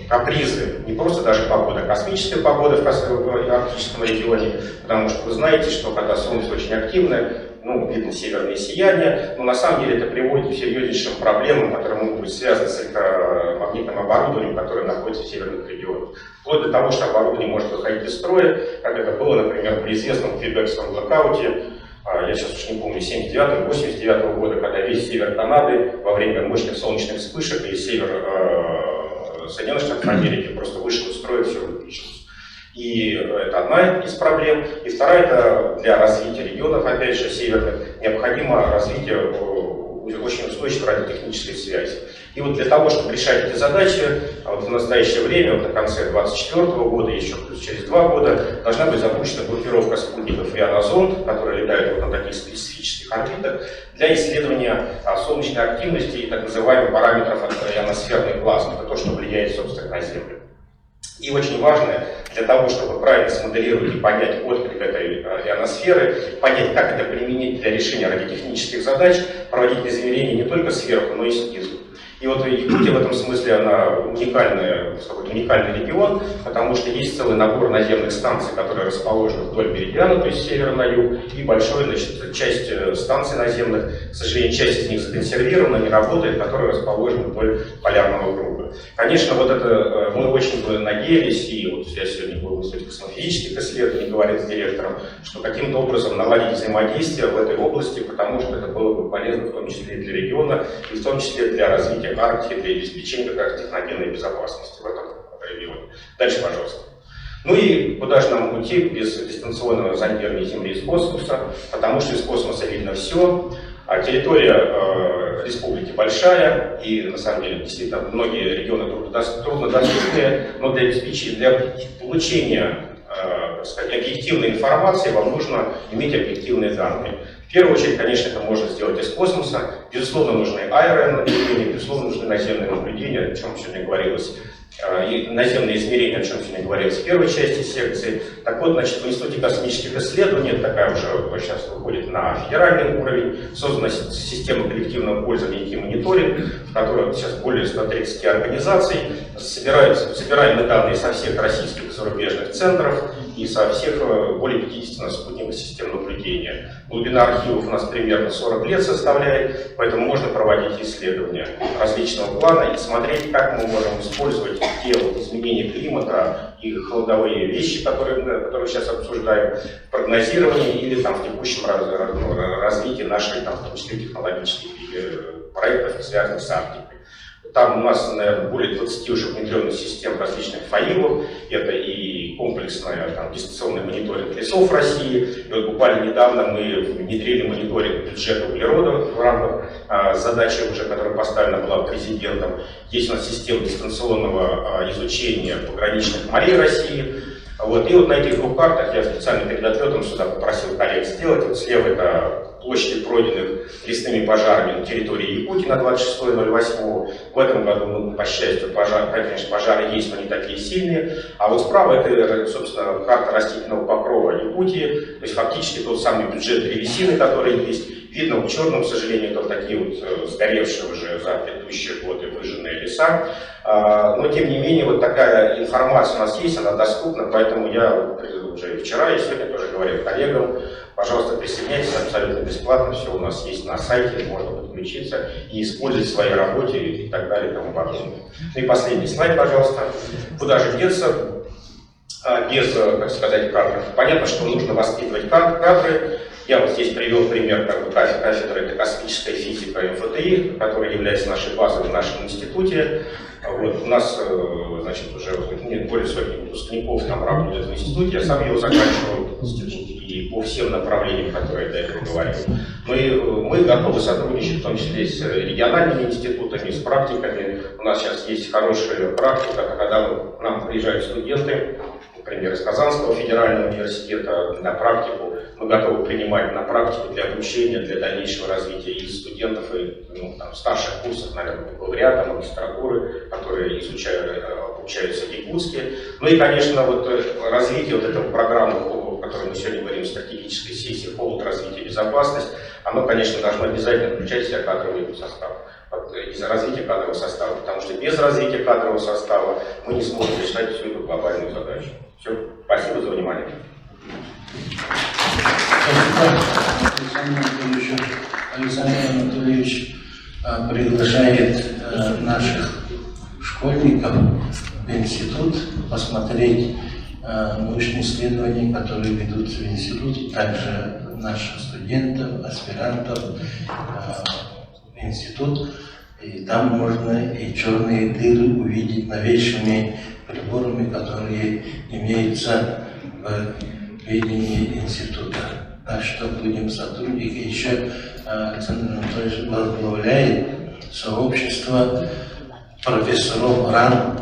капризы, не просто даже погода, а космическая погода в арктическом регионе, потому что вы знаете, что когда Солнце очень активное, видно северное сияние, но на самом деле это приводит к серьезнейшим проблемам, которые могут быть связаны с электромагнитным оборудованием, которое находится в северных регионах. Вплоть до того, что оборудование может выходить из строя, как это было, например, при известном квебекском блэкауте, я сейчас уж не помню, 79-89 года, когда весь север Канады во время мощных солнечных вспышек и север Соединенных Штатов Америки просто вышел из строя, все выключилось. И это одна из проблем. И вторая, это для развития регионов, опять же, северных, необходимо развитие очень устойчив радиотехнической связи. И вот для того, чтобы решать эти задачи, вот в настоящее время, вот на конце 2024 года, еще плюс через 2 года, должна быть запущена группировка спутников ионозонд, которые летают вот на таких специфических орбитах, для исследования солнечной активности и так называемых параметров ионосферной плазмы. Это то, что влияет, собственно, на Землю. И очень важно для того, чтобы правильно смоделировать и понять отклик этой ионосферы, понять, как это применить для решения радиотехнических задач, проводить измерения не только сверху, но и снизу. И вот Якутия в этом смысле, она уникальный регион, потому что есть целый набор наземных станций, которые расположены вдоль меридиана, то есть с севера на юг, и большая часть станций наземных, к сожалению, часть из них законсервирована, не работает, которые расположены вдоль полярного круга. Конечно, вот это мы очень бы надеялись, и вот я сегодня был в Институте космофизических исследований, говорил с директором, что каким-то образом наладить взаимодействие в этой области, потому что это было бы полезно в том числе и для региона, и в том числе для развития Арктики, для обеспечения как раз техногенной безопасности в этом регионе. Дальше, пожалуйста. Ну и куда же нам уйти без дистанционного зондирования Земли из космоса, потому что из космоса видно все. А территория республики большая, и на самом деле действительно многие регионы труднодоступные, но для получения так сказать, объективной информации вам нужно иметь объективные данные. В первую очередь, конечно, это можно сделать из космоса. Безусловно, нужны аэронаблюдения, безусловно, нужны наземные наблюдения, о чем сегодня говорилось, и наземные измерения, о чем сегодня говорилось в первой части секции. Так вот, значит, в Институте космических исследований, такая уже сейчас выходит на федеральный уровень, создана система коллективного пользования и мониторинг, в которой сейчас более 130 организаций. Собираем мы данные со всех российских и зарубежных центров и со всех более 50 спутниковых систем наблюдения. Глубина архивов у нас примерно 40 лет составляет, поэтому можно проводить исследования различного плана и смотреть, как мы можем использовать те вот изменения климата и холодовые вещи, которые сейчас обсуждаем, в прогнозировании или там, в текущем развитии наших, там, в том числе технологических проектов, связанных с Арктикой. Там у нас, наверное, более 20 уже внедренных систем различных ФАИВов. Это и комплексная дистанционный мониторинг лесов России. И вот буквально недавно мы внедрили мониторинг бюджета углерода в рамках задачи, уже, которая поставлена была президентом. Есть у нас система дистанционного изучения пограничных морей России. Вот. И вот на этих двух картах я специально перед отлетом сюда попросил коллег сделать. Вот слева это площади, пройденных лесными пожарами на территории Якутии на 26.08. В этом году, ну, по счастью, конечно, пожары есть, но не такие сильные. А вот справа это, собственно, карта растительного покрова Якутии, то есть фактически тот самый бюджет древесины, который есть. Видно, в черном, к сожалению, это такие вот сгоревшие уже за предыдущие годы выжженные леса. Но, тем не менее, вот такая информация у нас есть, она доступна, поэтому я уже вчера и сегодня тоже говорил коллегам, пожалуйста, присоединяйтесь, абсолютно бесплатно, все у нас есть на сайте, можно подключиться и использовать в своей работе и так далее и тому подобное. Ну и последний слайд, пожалуйста. Куда же деться без, так сказать, кадров? Понятно, что нужно воспитывать кадры. Я вот здесь привел пример кафедры это космическая физика МФТИ, которая является нашей базой в нашем институте. Вот, у нас, значит, уже более сотни выпускников там работают в институте. Я сам его заканчивал и по всем направлениям, которые я до этого говорил. Мы готовы сотрудничать в том числе с региональными институтами, с практиками. У нас сейчас есть хорошая практика, когда к нам приезжают студенты, например, из Казанского федерального университета на практику. Мы готовы принимать на практику для обучения, для дальнейшего развития и студентов, и старших курсов, наверное, бакалавриата, магистратуры, которые обучаются в Якутске. Ну и, конечно, вот развитие вот этого программы, о которой мы сегодня говорим, стратегической сессии «Холод, развитие, безопасность», оно, конечно, должно обязательно включать в себя кадровый состав. Из-за развития кадрового состава, потому что без развития кадрового состава мы не сможем решать всю эту глобальную задачу. Все, спасибо за внимание. Александр Анатольевич приглашает наших школьников в институт посмотреть научные исследования, которые ведутся в институте, также наших студентов, аспирантов в институт. И там можно и черные дыры увидеть новейшими приборами, которые имеются в ведении института. Так что будем сотрудничать. Еще Александр Анатольевич возглавляет сообщество профессоров РАН.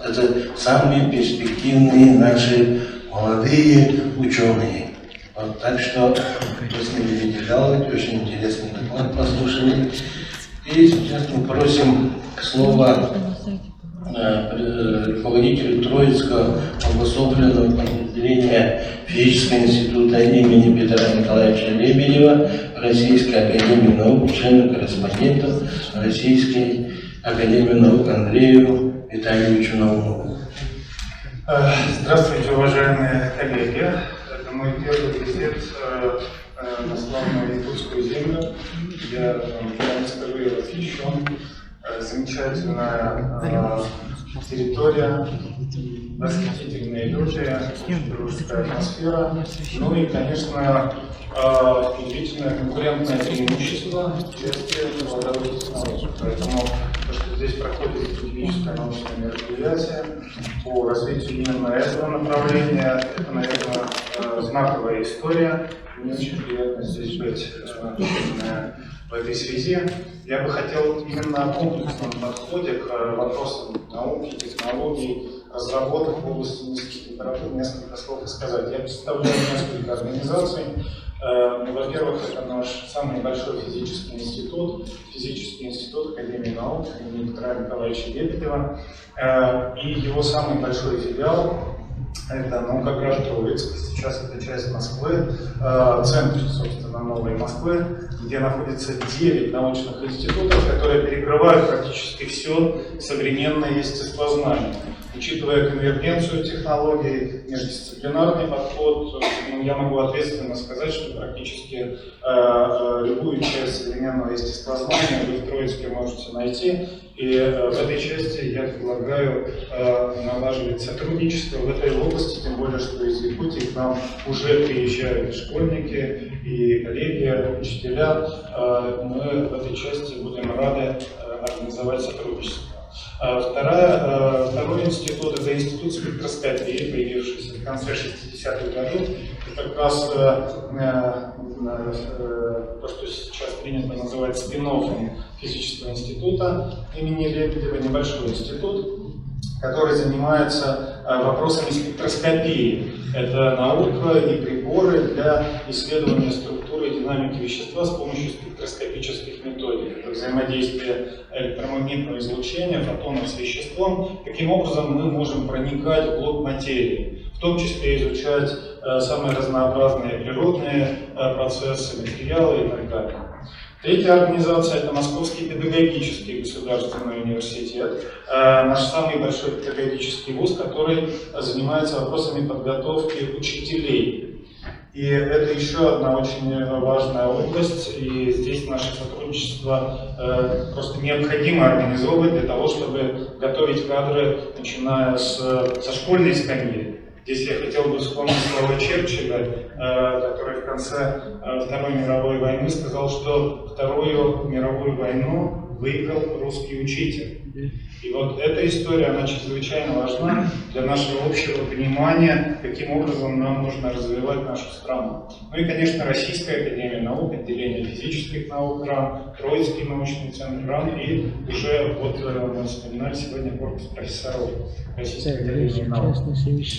Это самые перспективные наши молодые ученые. Вот, так что вы с ними видели, очень интересный доклад послушали. И сейчас мы просим слова руководителю Троицкого обособленного подразделения Физического института имени Петра Николаевича Лебедева Российской академии наук, члена-корреспондента Российской академии наук Андрею Витальевичу Наумову. Здравствуйте, уважаемые коллеги. Это мой первый визит на славную якутскую землю. Я скажу, я восхищен. Замечательная территория, восхитительные люди, дружеская атмосфера. Ну и, конечно, удивительное конкурентное преимущество в части молодых технологий. Поэтому то, что здесь проходит стратегическое научное мероприятие по развитию именно этого направления, это, наверное, знаковая история. Мне очень приятно здесь быть в этой связи. Я бы хотел именно о комплексном подходе к вопросам науки, технологий, разработок в области низких температур несколько слов сказать. Я представляю несколько организаций. Во-первых, это наш самый большой физический институт Академии наук имени Петра Николаевича Лебедева, и его самый большой филиал — это Наукоград Троицк. Сейчас это часть Москвы, центр, собственно, новой Москвы, где находится 9 научных институтов, которые перекрывают практически все современное естествознание. Учитывая конвергенцию технологий, междисциплинарный подход, я могу ответственно сказать, что практически любую часть современного естествознания вы в Троицке можете найти. И в этой части я предлагаю налаживать сотрудничество в этой области, тем более, что из Якутии к нам уже приезжают школьники и коллеги, учителя. Мы в этой части будем рады организовать сотрудничество. Второй институт — это институт спектроскопии, появившийся в конце 60-х годов. И как раз то, что сейчас принято называть спин-оффом физического института имени Лебедева, небольшой институт, который занимается вопросами спектроскопии. Это наука и приборы для исследования структуры и динамики вещества с помощью спектроскопических методик. Это взаимодействие электромагнитного излучения, фотонов с веществом. Таким образом мы можем проникать в блок материи, в том числе изучать самые разнообразные природные процессы, материалы и так далее. Третья организация — это Московский педагогический государственный университет, наш самый большой педагогический вуз, который занимается вопросами подготовки учителей. И это еще одна очень важная область, и здесь наше сотрудничество просто необходимо организовывать для того, чтобы готовить кадры, начиная со школьной скамьи. Здесь я хотел бы вспомнить слова Черчилля, который в конце Второй мировой войны сказал, что Вторую мировую войну выиграл русский учитель. И вот эта история, она чрезвычайно важна для нашего общего понимания, каким образом нам нужно развивать нашу страну. Ну и, конечно, Российская академия наук, отделение физических наук РАН, Троицкий научный центр РАН и уже вот мы вспоминали сегодня корпус профессоров Российской академии наук.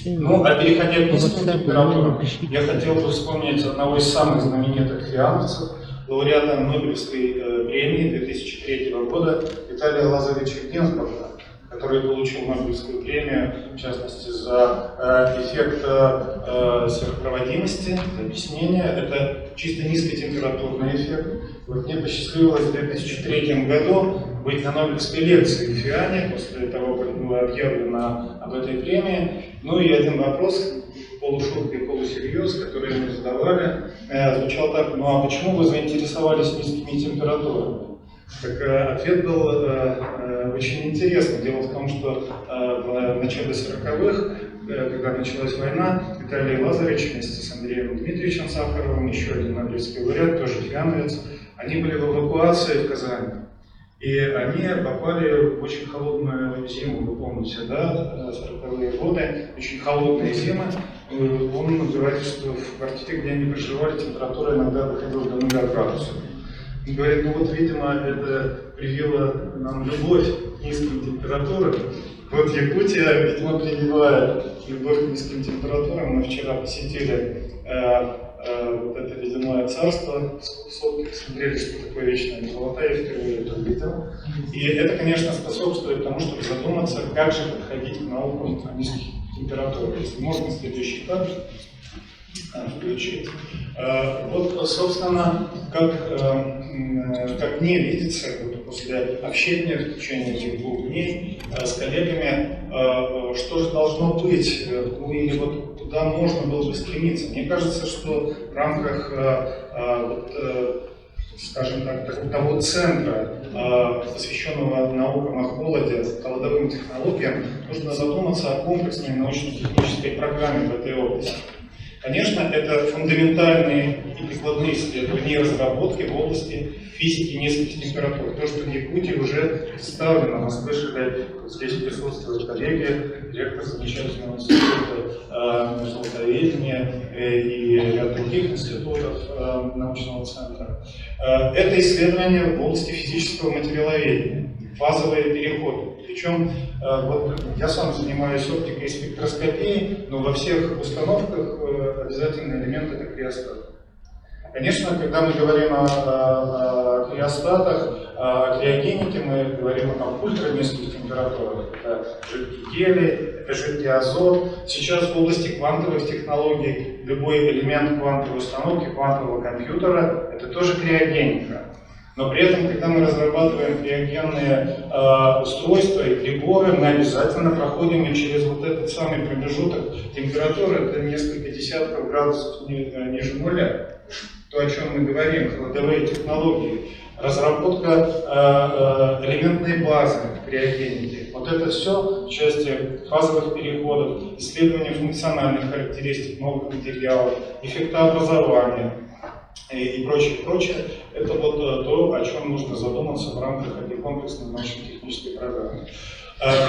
Ну, а переходя к низким температурам, я хотел бы вспомнить одного из самых знаменитых фиановцев, лауреата Нобелевской премии 2003 года Виталия Лазаревича Гинзбурга, который получил Нобелевскую премию, в частности, за эффект сверхпроводимости, за объяснение. Это чисто низкотемпературный эффект. Вот мне посчастливилось в 2003 году быть на Нобелевской лекции в Фиане, после того, как было объявлено об этой премии. Ну и один вопрос, полушутки, полусерьез, которые мы задавали, звучал так: ну а почему вы заинтересовались низкими температурами? Так ответ был очень интересный. Дело в том, что в начале 40-х, когда началась война, Виталий Лазаревич вместе с Андреем Дмитриевичем Сахаровым, еще один нобелевский лауреат, тоже фиановец, они были в эвакуации в Казани. И они попали в очень холодную зиму, вы помните, да, 40-е годы, очень холодные зимы. Он говорит, что в квартире, где они проживали, температура иногда доходила до 0 градусов. Он говорит, ну вот, видимо, это привило нам любовь к низким температурам. Вот Якутия, видимо, прививает любовь к низким температурам. Мы вчера посетили вот это ледяное царство, смотрели, что такое вечная мерзлота, я впервые это увидел. И это, конечно, способствует тому, чтобы задуматься, как же подходить к наукам о низких температурах. Если можно, следующий кадр включить. Вот, собственно, как мне видится, вот после общения в течение этих 2 дней с коллегами, что же должно быть, ну или вот куда можно было бы стремиться. Мне кажется, что в рамках, скажем так, того центра, посвященного наукам о холоде, холодовым технологиям, нужно задуматься о комплексной научно-технической программе в этой области. Конечно, это фундаментальные и прикладные исследования и разработки в области физики низких температур. То, что в Якутии уже представлено, мы слышали, здесь присутствуют коллеги, директор замечательного института золотоведения и ряд других институтов научного центра. Это исследование в области физического материаловедения, фазовые переходы. Причем вот я сам занимаюсь оптикой и спектроскопией, но во всех установках обязательный элемент — это криостат. Конечно, когда мы говорим о криостатах, о криогенике, мы говорим об ультранизких температурах. Это жидкий гелий, это жидкий азот. Сейчас в области квантовых технологий любой элемент квантовой установки, квантового компьютера — это тоже криогеника. Но при этом, когда мы разрабатываем криогенные устройства и приборы, мы обязательно проходим и через вот этот самый промежуток температуры, это несколько десятков градусов ниже нуля. То, о чем мы говорим, холодовые технологии, разработка элементной базы в криогенике. Вот это все в части фазовых переходов, исследования функциональных характеристик новых материалов, эффектообразования и прочее. Это вот то, о чем нужно задуматься в рамках этой комплексной научно-технической программы.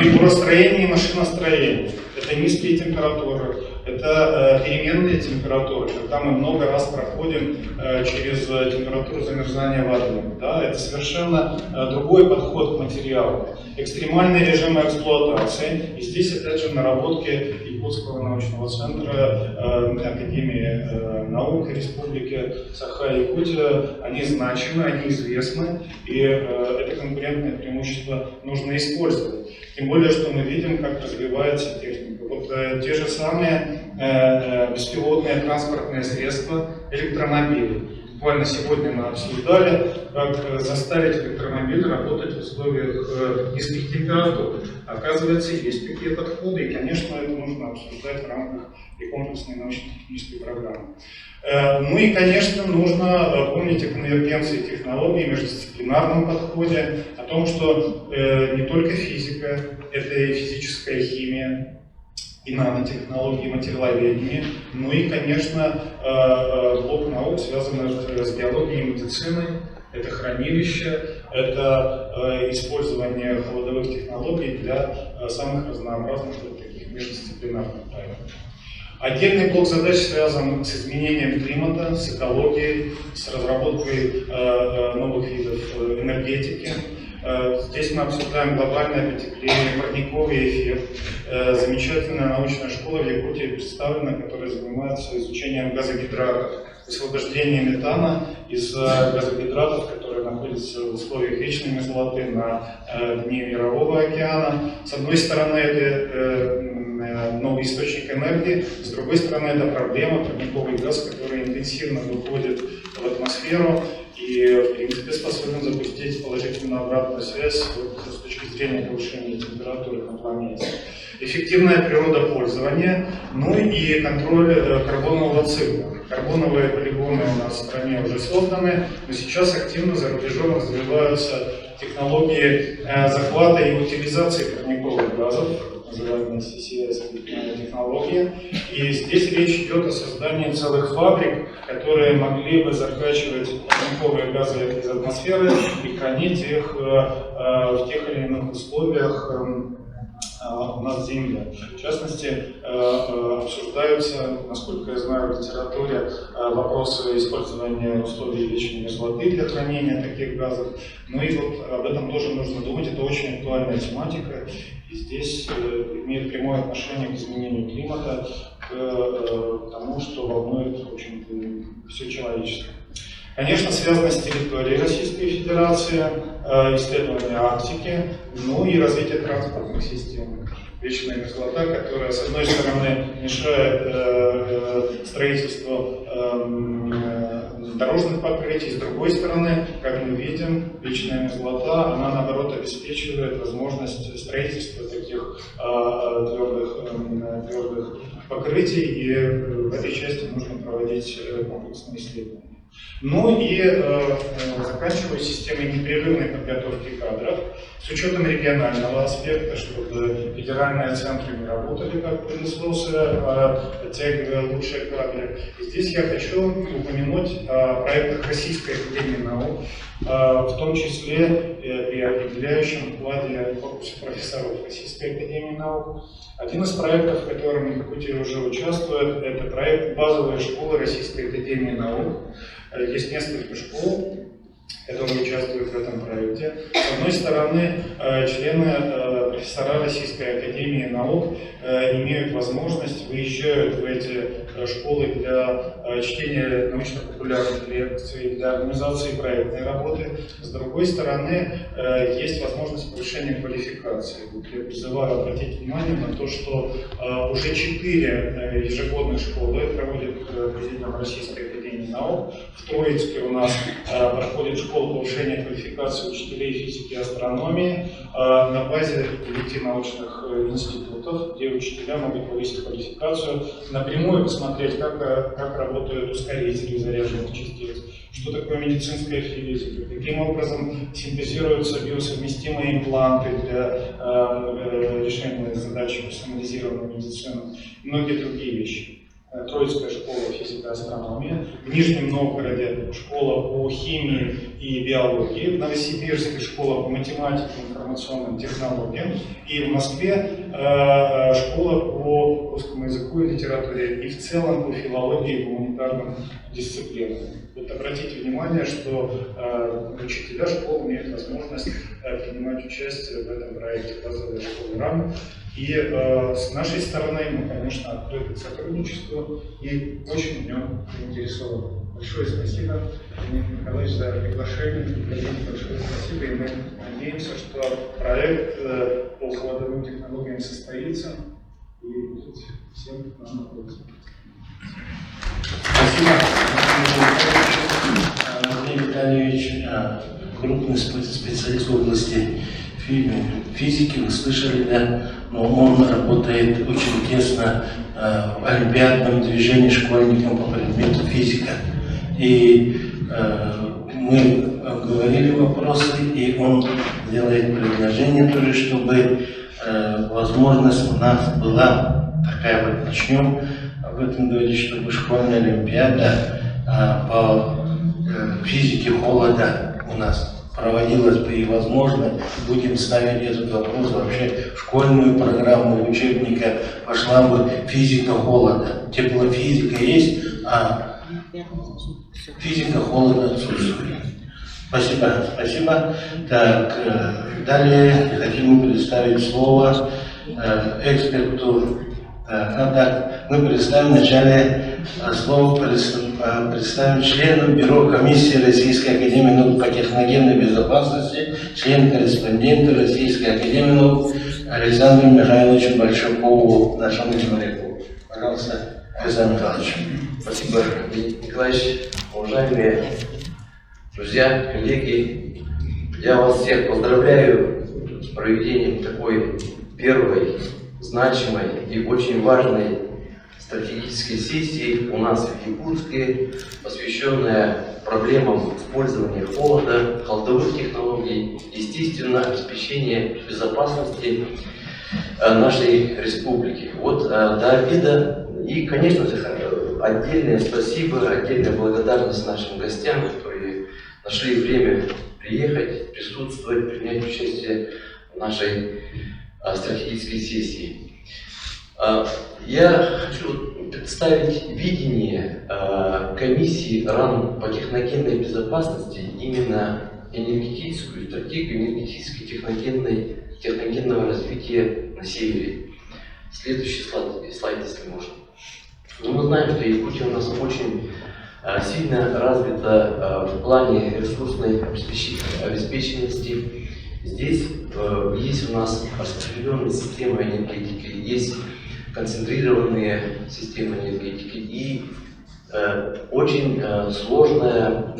Приборостроение и машиностроение — это низкие температуры, это переменные температуры, когда мы много раз проходим через температуру замерзания воды. Да? Это совершенно другой подход к материалу. Экстремальные режимы эксплуатации. И здесь, опять же, наработки Якутского научного центра Академии наук Республики Саха-Якутия, они значимы, они известны, и это конкурентное преимущество нужно использовать. Тем более, что мы видим, как развивается техника. Вот те же самые беспилотные транспортные средства, электромобили. Буквально сегодня мы обсуждали, как заставить электромобиль работать в условиях низких температур. Оказывается, есть такие подходы, и, конечно, это нужно обсуждать в рамках и комплексной научно-технической программы. Ну и, конечно, нужно помнить о конвергенции технологий, междисциплинарном подходе, о том, что не только физика, это и физическая химия, и нанотехнологии, и материаловедение, ну и, конечно, блок наук, связанных с биологией и медициной, это хранилище, это использование холодовых технологий для самых разнообразных таких междисциплинарных проектов. Отдельный блок задач связан с изменением климата, с экологией, с разработкой новых видов энергетики. Здесь мы обсуждаем глобальное потепление, парниковый эффект. Замечательная научная школа в Якутии представлена, которая занимается изучением газогидратов, освобождением метана из газогидратов, которые находятся в условиях вечной мерзлоты на дне Мирового океана. С одной стороны, это новый источник энергии, с другой стороны, это проблема, парниковый газ, который интенсивно выходит в атмосферу и, в принципе, способен запустить положительную обратную связь с точки зрения повышения температуры на планете. Эффективное природопользование, ну и контроль карбонового цикла. Карбоновые полигоны у нас в стране уже созданы, но сейчас активно за рубежом развиваются технологии захвата и утилизации парниковых газов. называемые CCS технологии. И здесь речь идет о создании целых фабрик, которые могли бы закачивать парниковые газы из атмосферы и хранить их в тех или иных условиях у нас в Земле. В частности, обсуждаются, насколько я знаю, в литературе вопросы использования условий вечной мерзлоты для хранения таких газов. Ну и вот об этом тоже нужно думать, это очень актуальная тематика, и здесь имеет прямое отношение к изменению климата, к тому, что волнует, в общем-то, все человечество. Конечно, связано с территорией Российской Федерации, исследование Арктики, ну и развитие транспортных систем. Вечная мерзлота, которая, с одной стороны, мешает строительству дорожных покрытий, с другой стороны, как мы видим, вечная мерзлота, она, наоборот, обеспечивает возможность строительства таких твердых покрытий, и в этой части нужно проводить комплексные исследования. Ну и заканчивая системой непрерывной подготовки кадров с учетом регионального аспекта, чтобы федеральные центры не работали как пылесосы, оттягивая лучшие кадры. И здесь я хочу упомянуть о проектах Российской академии наук, в том числе и определяющем вкладе корпуса профессоров Российской академии наук. Один из проектов, в котором Якутия уже участвует, это проект «Базовая школа Российской академии наук». Есть несколько школ, которые участвуют в этом проекте. С одной стороны, члены профессора Российской академии наук имеют возможность, выезжают в эти школы для чтения научно-популярных лекций, для организации проектной работы. С другой стороны, есть возможность повышения квалификации. Я призываю обратить внимание на то, что уже 4 ежегодных школы проводит Президиум Российской академии наук. В Троицке у нас проходит школа повышения квалификации учителей физики и астрономии на базе 9 научных институтов, где учителя могут повысить квалификацию, напрямую посмотреть, как работают ускорители заряженных частиц, что такое медицинская физика, каким образом синтезируются биосовместимые импланты для решения задач персонализированной медицины и многие другие вещи. Троицкая школа физики и астрономии, в Нижнем Новгороде школа по химии и биологии, в Новосибирске школа по математике и информационным технологиям, и в Москве школа по русскому языку и литературе, и в целом по филологии и гуманитарным дисциплинам. Вот обратите внимание, что учителя школ имеют возможность принимать участие в этом проекте «Базовая школа РАН». И с нашей стороны мы, конечно, открыты к сотрудничеству и очень в нем заинтересованы. Большое спасибо, Дмитрий Николаевич, за приглашение. Большое спасибо, и мы надеемся, что проект по холодовым технологиям состоится и будет всем нам на пользу. Спасибо, Андрей Витальевич, крупный специалист в области физики, вы слышали, да? Но он работает очень тесно в олимпиадном движении школьникам по предмету физика. И мы обговорили вопросы, и он делает предложение тоже, чтобы возможность у нас была такая, вот начнем об этом говорить, чтобы школьная олимпиада по физике холода у нас проводилась бы, и, возможно, будем ставить этот вопрос вообще в школьную программу учебника, пошла бы физика холода. Теплофизика есть, а физика холода отсутствует. Спасибо, спасибо. Так, далее хотим предоставить слово эксперту. Мы представим вначале слово представим члену Бюро комиссии Российской академии наук по техногенной безопасности, член-корреспондент Российской академии наук Александру Михайловичу Большакову, нашему человеку. Пожалуйста, Александр Михайлович. Спасибо, Дмитрий Николаевич. Уважаемые друзья, коллеги, я вас всех поздравляю с проведением такой первой, значимой и очень важной стратегической сессии у нас в Якутске, посвященная проблемам использования холода, холодовых технологий, естественно, обеспечения безопасности нашей республики. Вот до обеда. И, конечно же, отдельное спасибо, отдельная благодарность нашим гостям, которые нашли время приехать, присутствовать, принять участие в нашей стратегической сессии. Я хочу представить видение комиссии РАН по техногенной безопасности, именно энергетическую стратегию энергетической техногенного развития на севере. Следующий слайд, если можно. Мы знаем, что Якутия у нас очень сильно развита в плане ресурсной обеспеченности. Здесь есть у нас распределенные системы энергетики, есть концентрированные системы энергетики и очень сложная,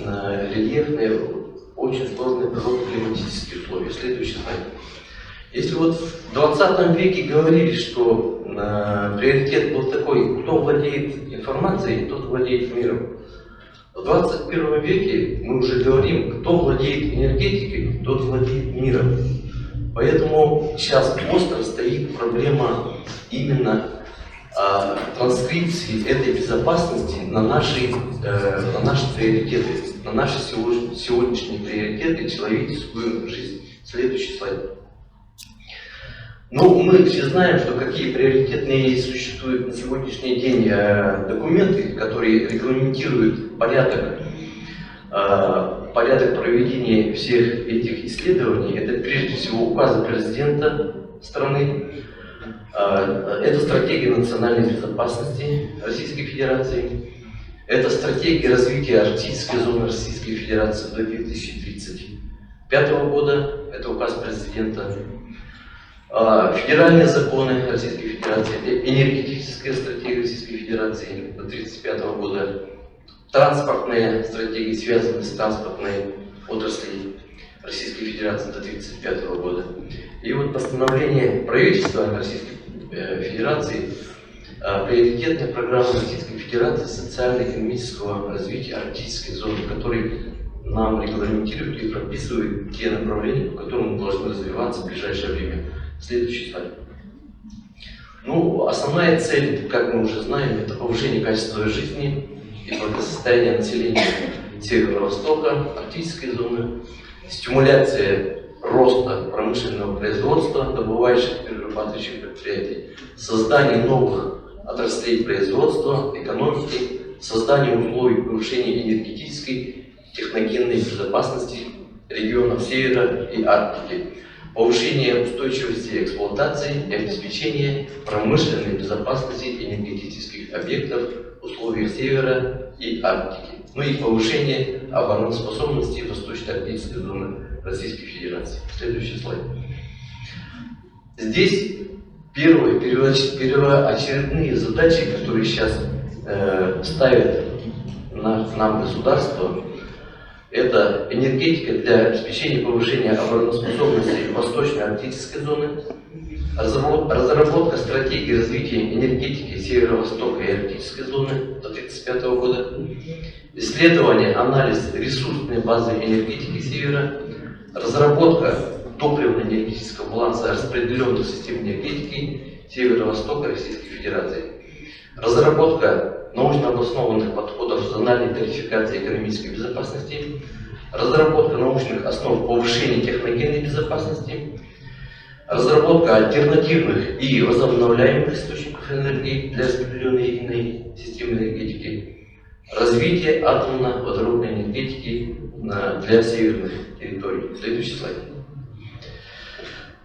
рельефная, очень сложные природно-климатические условия. Следующий слайд. Если вот в 20 веке говорили, что приоритет был такой, кто владеет информацией, тот владеет миром. В 21 веке мы уже говорим, кто владеет энергетикой, тот владеет миром. Поэтому сейчас остро стоит проблема именно транскрипции этой безопасности на наши приоритеты, на наши сегодняшние приоритеты, человеческую жизнь. Следующий слайд. Ну, мы все знаем, что какие приоритетные существуют на сегодняшний день документы, которые регламентируют порядок проведения всех этих исследований. Это прежде всего указы президента страны, это стратегия национальной безопасности Российской Федерации, это стратегия развития арктической зоны Российской Федерации до 2035 года, это указ президента. Федеральные законы Российской Федерации, энергетическая стратегия Российской Федерации до 1935 года, транспортные стратегии, связанные с транспортной отраслью Российской Федерации до 1935 года. И вот постановление правительства Российской Федерации, приоритетная программа Российской Федерации социально-экономического развития арктической зоны, который нам регламентирует и прописывает те направления, по которым мы должны развиваться в ближайшее время. Следующий слайд. Ну, основная цель, как мы уже знаем, это повышение качества жизни и благосостояния населения Северо-Востока, арктической зоны, стимуляция роста промышленного производства, добывающих и перерабатывающих предприятий, создание новых отраслей производства, экономики, создание условий повышения энергетической, техногенной безопасности регионов Севера и Арктики, повышение устойчивости эксплуатации и обеспечение промышленной безопасности энергетических объектов в условиях Севера и Арктики, ну и повышение обороноспособности восточно-арктической зоны Российской Федерации. Следующий слайд. Здесь первоочередные задачи, которые сейчас ставит нам государство, это энергетика для обеспечения повышения обороноспособности восточно-арктической зоны, разработка стратегии развития энергетики Северо-Востока и арктической зоны до 1935 года, исследование, анализ ресурсной базы энергетики Севера, разработка топливно-энергетического баланса распределенных систем энергетики Северо-Востока Российской Федерации, разработка научно обоснованных подходов зональной тарификации экономической безопасности, разработка научных основ повышения техногенной безопасности, разработка альтернативных и возобновляемых источников энергии для распределенной единой системы энергетики, развитие атомно-водородной энергетики для северных территорий. Следующий слайд.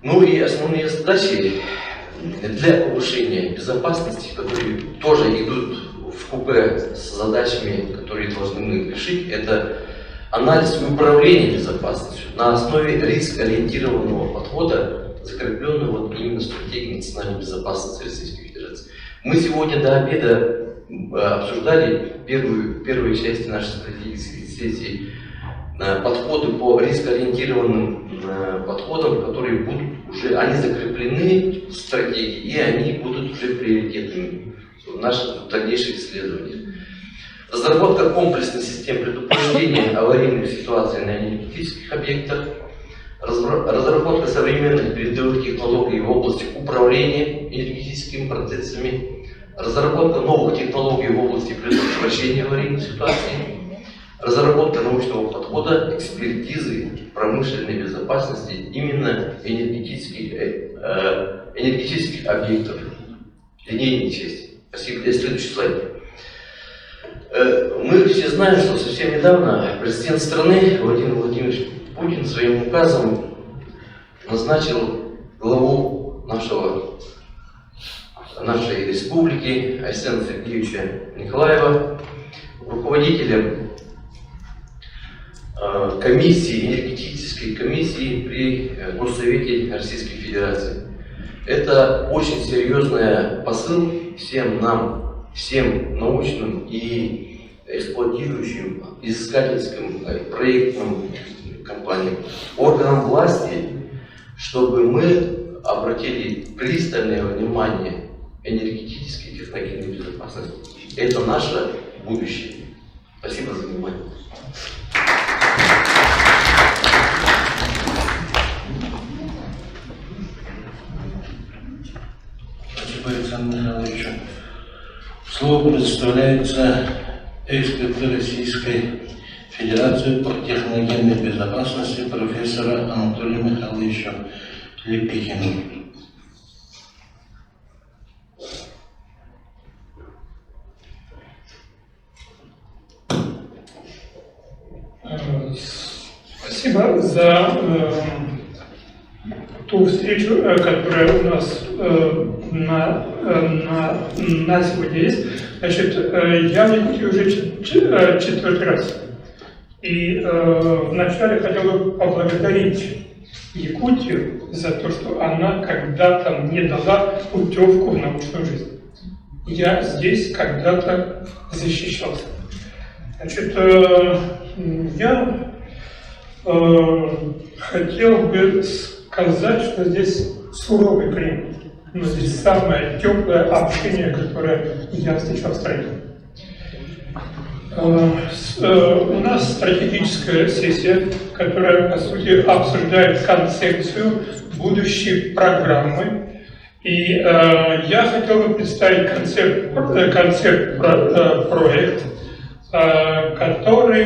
Ну и основные задачи для повышения безопасности, которые тоже идут в купе с задачами, которые должны мы решить, это анализ и управление безопасностью на основе риск-ориентированного подхода, закрепленного именно в стратегии национальной безопасности Российской Федерации. Мы сегодня до обеда обсуждали первые части нашей стратегической сессии подходы по рискоориентированным подходам, которые будут уже, они закреплены в стратегии, и они будут уже приоритетными в наших дальнейших исследованиях. Разработка комплексной системы предупреждения аварийных ситуаций на энергетических объектах, разработка современных передовых технологий в области управления энергетическими процессами, разработка новых технологий в области предотвращения аварийных ситуаций, разработка научного подхода экспертизы промышленной безопасности именно энергетических объектов линейной части. Спасибо. Следующий слайд. Мы все знаем, что совсем недавно президент страны Владимир Владимирович Путин своим указом назначил главу нашей республики Арсена Сергеевича Николаева руководителем энергетической комиссии при Госсовете Российской Федерации. Это очень серьезный посыл всем нам, всем научным и эксплуатирующим, изыскательским, проектным компаниям, органам власти, чтобы мы обратили пристальное внимание энергетической и техногенной безопасности. Это наше будущее. Спасибо за внимание. Спасибо, Александр Михайлович. Слово предоставляется эксперту Российской Федерации по техногенной безопасности профессора Анатолию Михайловичу Лепихину. Спасибо за ту встречу, которая у нас на сегодня есть. Значит, я в Якутии уже четвертый раз. И вначале хотел бы поблагодарить Якутию за то, что она когда-то мне дала путевку в научную жизнь. Я здесь когда-то защищался. Значит, я хотел бы сказать, что здесь суровый климат, но здесь самое теплое общение, которое я встречал в стране. У нас стратегическая сессия, которая, по сути, обсуждает концепцию будущей программы. И я хотел бы представить проект, который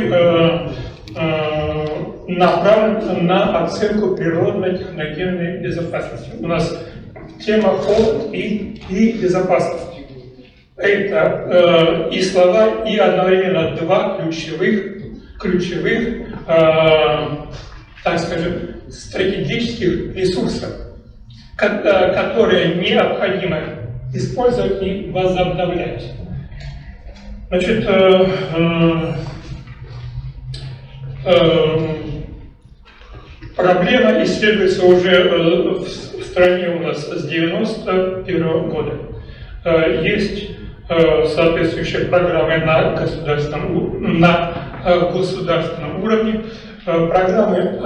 направлен на оценку природно-техногенной безопасности. У нас тема «Опыт и безопасность». Это и слова, и одновременно два ключевых, так скажем, стратегических ресурса, которые необходимо использовать и возобновлять. Значит, проблема исследуется уже в стране у нас с 1991 года. Есть соответствующие программы на государственном уровне, программы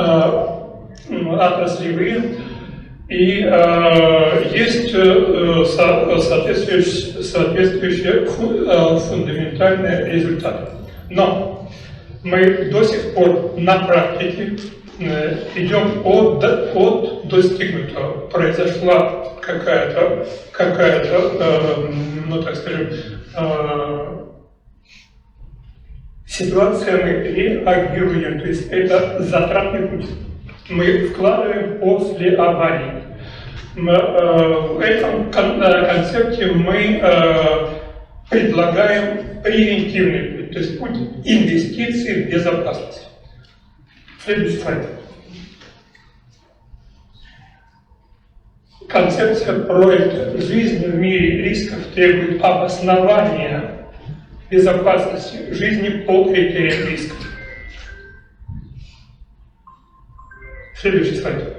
отраслевые, и есть соответствующие фундаментальные результаты. Но мы до сих пор на практике идем от достигнутого. Произошла какая-то, ну так скажем, ситуация, мы реагируем, то есть это затратный путь. Мы вкладываем после аварии. В этом концепте мы предлагаем превентивный путь, то есть путь инвестиций в безопасность. Следующий слайд. Концепция проекта «Жизнь в мире рисков» требует обоснования безопасности жизни по критериям рисков. Следующий слайд.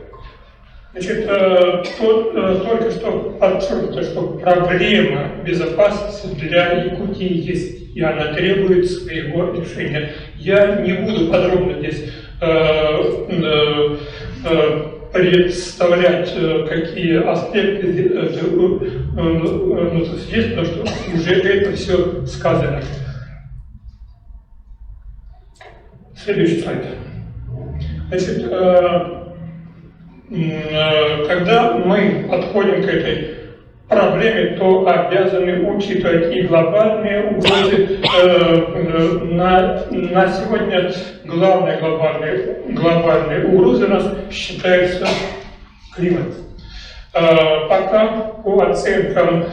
Значит, только что подчеркнуто, что проблема безопасности для Якутии есть, и она требует своего решения. Я не буду подробно здесь представлять, какие аспекты есть, потому что уже это все сказано. Следующий слайд. Значит, когда мы подходим к этой проблеме, то обязаны учитывать и глобальные угрозы. На сегодня главной глобальной угрозой у нас считается климат. Пока по оценкам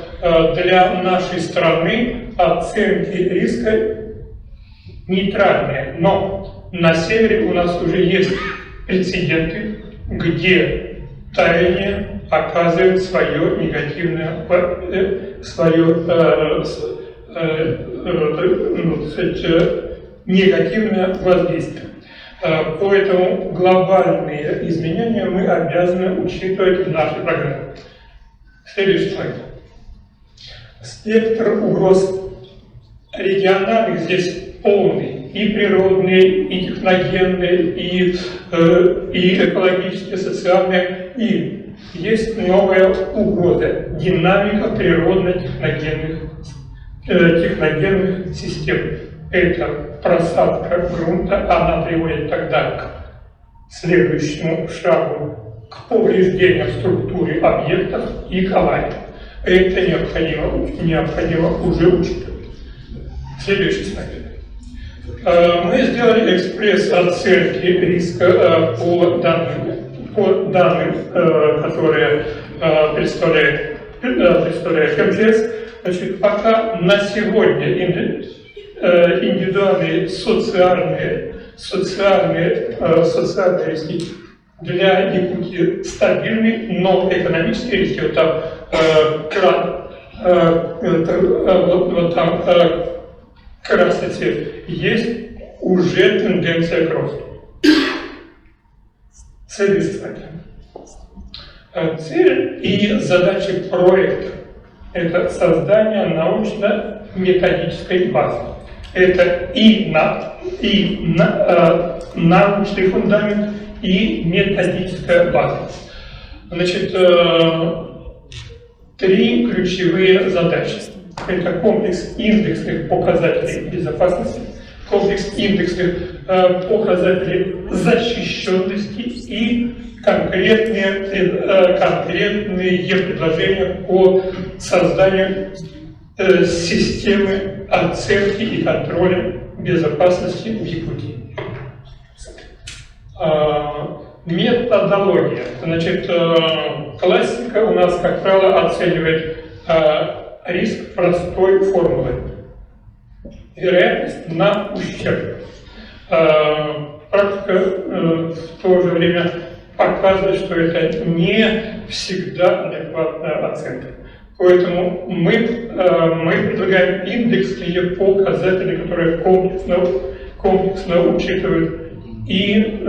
для нашей страны оценки риска нейтральные, но на севере у нас уже есть прецеденты, где таяние оказывает свое негативное, негативное воздействие. Поэтому глобальные изменения мы обязаны учитывать в нашей программе. Следующий слайд. Спектр угроз региональных здесь полный. И природные, и техногенные, и экологические, социальные. И есть новая угроза – динамика природно-техногенных систем. Это просадка грунта, она приводит тогда к следующему шагу, к повреждениям структуры объектов и к авариям. Это необходимо уже учитывать. Следующий слайд. Мы сделали экспресс-оценки риска по данным, которые представляет МЧС. Значит, пока на сегодня индивидуальные социальные риски для Якутии стабильны, но экономические риски, вот там красный цвет, есть уже тенденция к росту. Следующий слайд. Цель и задачи проекта – это создание научно-методической базы. Это и научный фундамент, и методическая база. Значит, 3 ключевые задачи. Это комплекс индексных показателей безопасности, комплекс индексных показателей защищенности и конкретные предложения по созданию системы оценки и контроля безопасности в Якутии. Методология. Значит, классика у нас, как правило, оценивает риск простой формулой. Вероятность на ущерб. Практика в то же время показывает, что это не всегда адекватная оценка. Поэтому мы предлагаем индексные показатели, которые комплексно учитывают и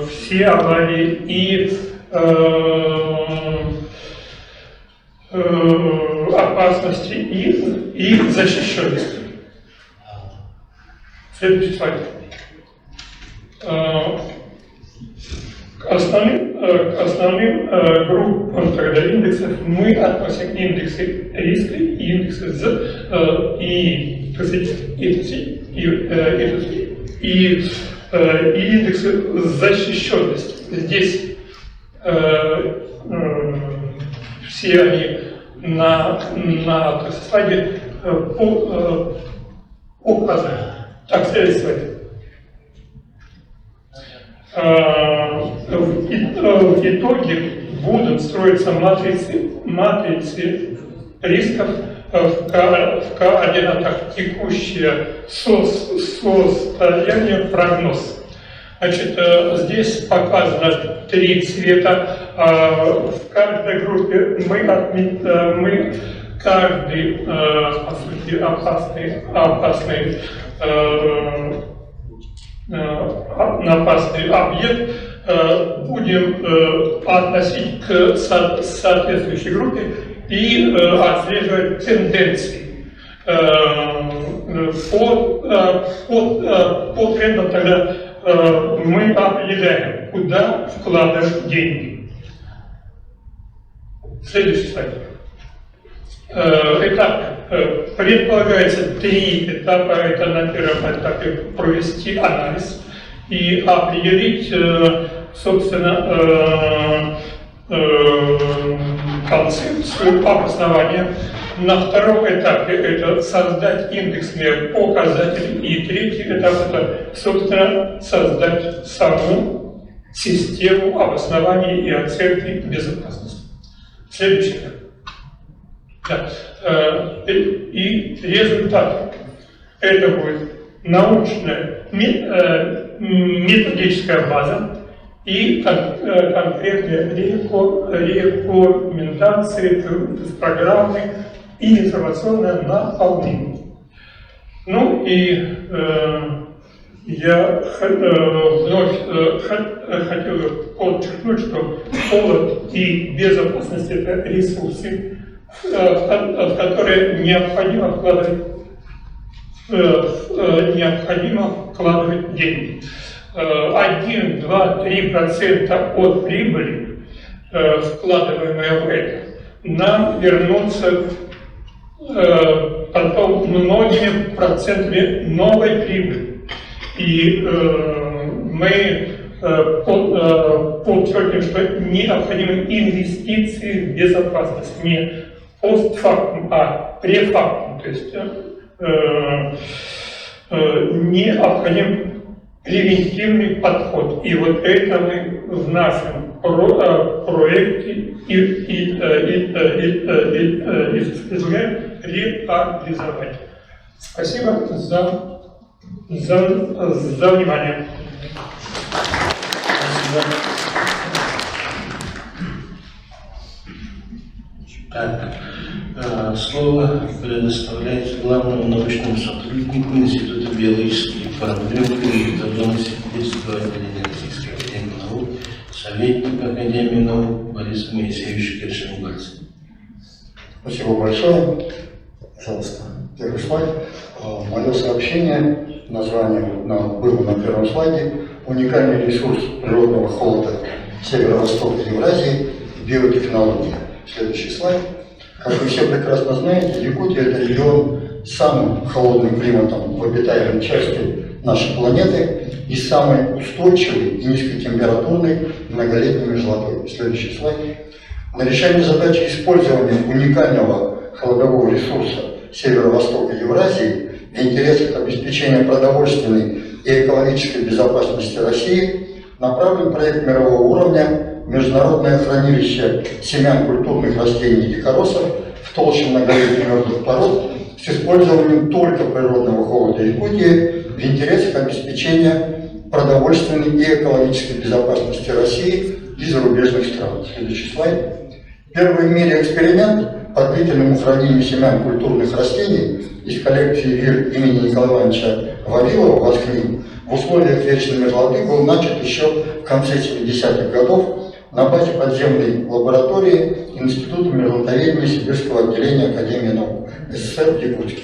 все аварии и опасности и защищенности. Следующий слайд. К основным группам тогда индексов мы относим индексы риска и индексы и индексы защищенности. Здесь все они на слайде указаны. Так, следующий слайд. В итоге будут строиться матрицы рисков в координатах текущее состояние, прогноз. Значит, здесь показано 3 цвета. В каждой группе мы каждый по сути, опасный объект будем относить к соответствующей группе и отслеживать тенденции. По трендам тогда мы определяем, куда вкладывать деньги. Следующий слайд. Этапы. Предполагается 3 этапа. Это на первом этапе провести анализ и определить, собственно, концепцию обоснования. На втором этапе это создать индексные показатели, и третий этап это, собственно, создать саму систему обоснования и оценки безопасности. Следующий этап. Да. И результат это будет научная методическая база и конкретные рекомендации, программы и информационное наполнение. Ну и я вновь хотел подчеркнуть, что холод и безопасность – это ресурсы, в которые необходимо вкладывать деньги. 1, 2, 3% от прибыли, вкладываемые в это, нам вернутся потом многими процентами новой прибыли. И мы подчеркиваем, что необходимы инвестиции в безопасность, не постфактум, а префактум. То есть необходим превентивный подход. И вот это мы в нашем проекте изучаем реализовать. Спасибо за внимание. Так, слово предоставляется главному научному сотруднику Института биологических проблем и готовности Сибирского отделения Российской академии наук, советник Академии наук Борис Моисеевич Кершенбальц. Спасибо большое. Пожалуйста, первый слайд. Мое сообщение, название было на первом слайде. Уникальный ресурс природного холода северо-востока Евразии – биотехнология. Следующий слайд. Как вы все прекрасно знаете, Якутия – это регион с самым холодным климатом в обитаемой части нашей планеты и самой устойчивой и низкотемпературной многолетней межлодой. Следующий слайд. На решение задачи использования уникального холодового ресурса северо-востока Евразии в интересах обеспечения продовольственной и экологической безопасности России направлен проект мирового уровня «Международное хранилище семян культурных растений и дикоросов в толще многолетних мертвых пород с использованием только природного холода Якутии в интересах обеспечения продовольственной и экологической безопасности России и зарубежных стран». Следующий слайд. Первый в мире эксперимент по длительному хранению семян культурных растений из коллекции ВИР имени Николая Ивановича Вавилова в Москве в условиях вечной мерзлоты был начат еще в конце 70-х годов на базе подземной лаборатории Института миротворения Сибирского отделения Академии наук СССР в Якутске.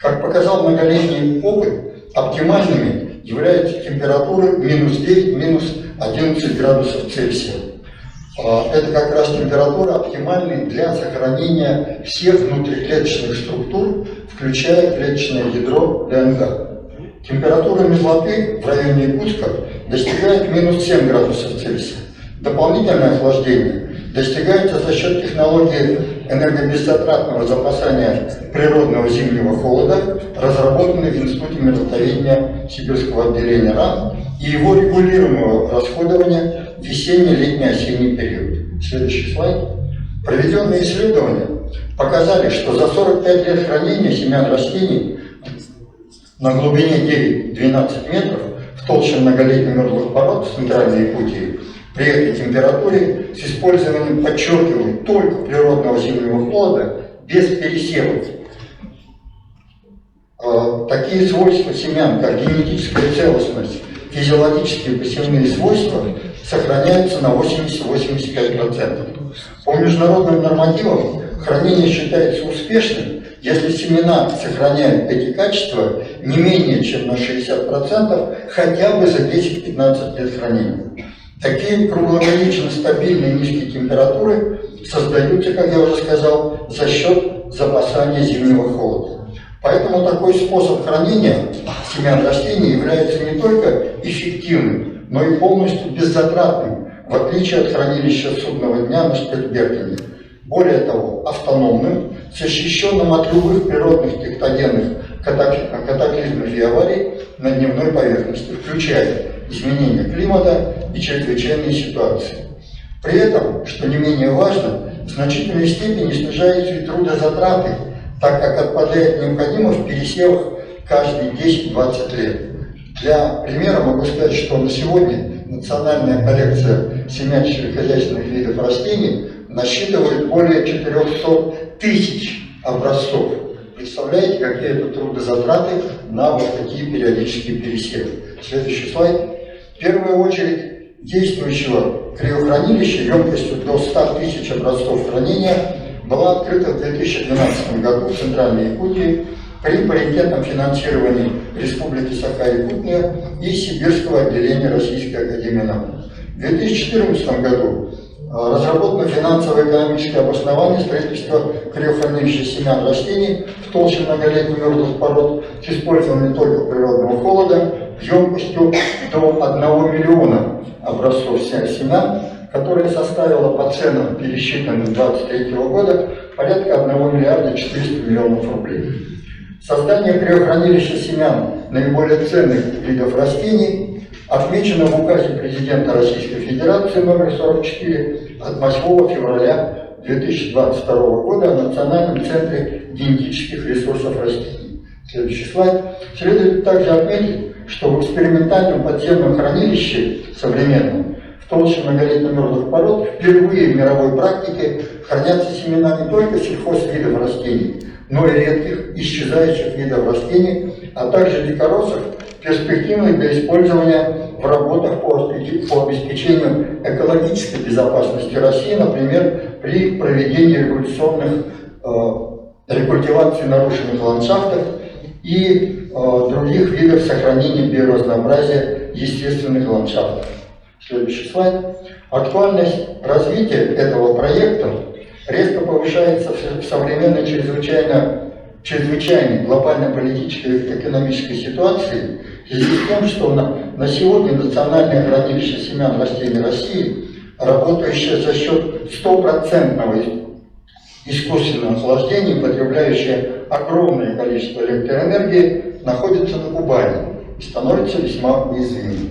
Как показал многолетний опыт, оптимальными являются температуры минус 9, минус 11 градусов Цельсия. Это как раз температура оптимальная для сохранения всех внутриклеточных структур, включая клеточное ядро ДНК. Температура мерзлоты в районе Якутска достигает минус 7 градусов Цельсия. Дополнительное охлаждение достигается за счет технологии энергобеззатратного запасания природного зимнего холода, разработанной в Институте миротворения Сибирского отделения РАН, и его регулируемого расходования в весенне-летний-осенний период. Следующий слайд. Проведенные исследования показали, что за 45 лет хранения семян растений на глубине 9-12 метров в толще многолетних мертвых пород в Центральной Якутии при этой температуре с использованием, подчеркиваю, только природного зимнего холода без пересевов. Такие свойства семян, как генетическая целостность, физиологические и посевные свойства, сохраняются на 80-85%. По международным нормативам хранение считается успешным, если семена сохраняют эти качества не менее чем на 60% хотя бы за 10-15 лет хранения. Такие круглогодично стабильные низкие температуры создаются, как я уже сказал, за счет запасания зимнего холода. Поэтому такой способ хранения семян растений является не только эффективным, но и полностью беззатратным, в отличие от хранилища судного дня на Шпицбергене. Более того, автономным, защищенным от любых природных техногенных катаклизмов и аварий на дневной поверхности, включая изменения климата и чрезвычайные ситуации. При этом, что не менее важно, в значительной степени снижаются и трудозатраты, так как отпадает необходимость в пересевах каждые 10-20 лет. Для примера могу сказать, что на сегодня национальная коллекция семян сельскохозяйственных видов растений насчитывает более 400 тысяч образцов. Представляете, какие это трудозатраты на вот такие периодические пересевы. Следующий слайд. В первую очередь действующего криохранилища емкостью до 100 тысяч образцов хранения была открыта в 2012 году в Центральной Якутии при паритетном финансировании Республики Саха-Якутия и Сибирского отделения Российской академии наук. В 2014 году разработано финансово-экономическое обоснование строительства криохранилища семян растений в толще многолетних мертвых пород с использованием только природного холода емкостью до 1 миллиона образцов семян, которая составила по ценам, пересчитанным 2023 года, порядка 1 миллиарда 400 миллионов рублей. Создание криохранилища семян наиболее ценных видов растений отмечено в указе президента Российской Федерации номер 44 от 8 февраля 2022 года о Национальном центре генетических ресурсов растений. Следующий слайд. Следует также отметить, что в экспериментальном подземном хранилище современном в толще многолетних мертвых пород впервые в мировой практике хранятся семена не только сельхозвидов растений, но и редких исчезающих видов растений, а также дикоросов, перспективных для использования в работах по обеспечению экологической безопасности России, например, при проведении рекультивации нарушенных ландшафтов и других видов сохранения биоразнообразия естественных ландшафтов. Следующий слайд. Актуальность развития этого проекта резко повышается в современной чрезвычайной глобально-политической и экономической ситуации в связи с тем, что на сегодня Национальное хранилище семян растений России, работающее за счет стопроцентного искусственного охлаждения, потребляющее огромное количество электроэнергии, находится на Кубани и становится весьма уязвимым.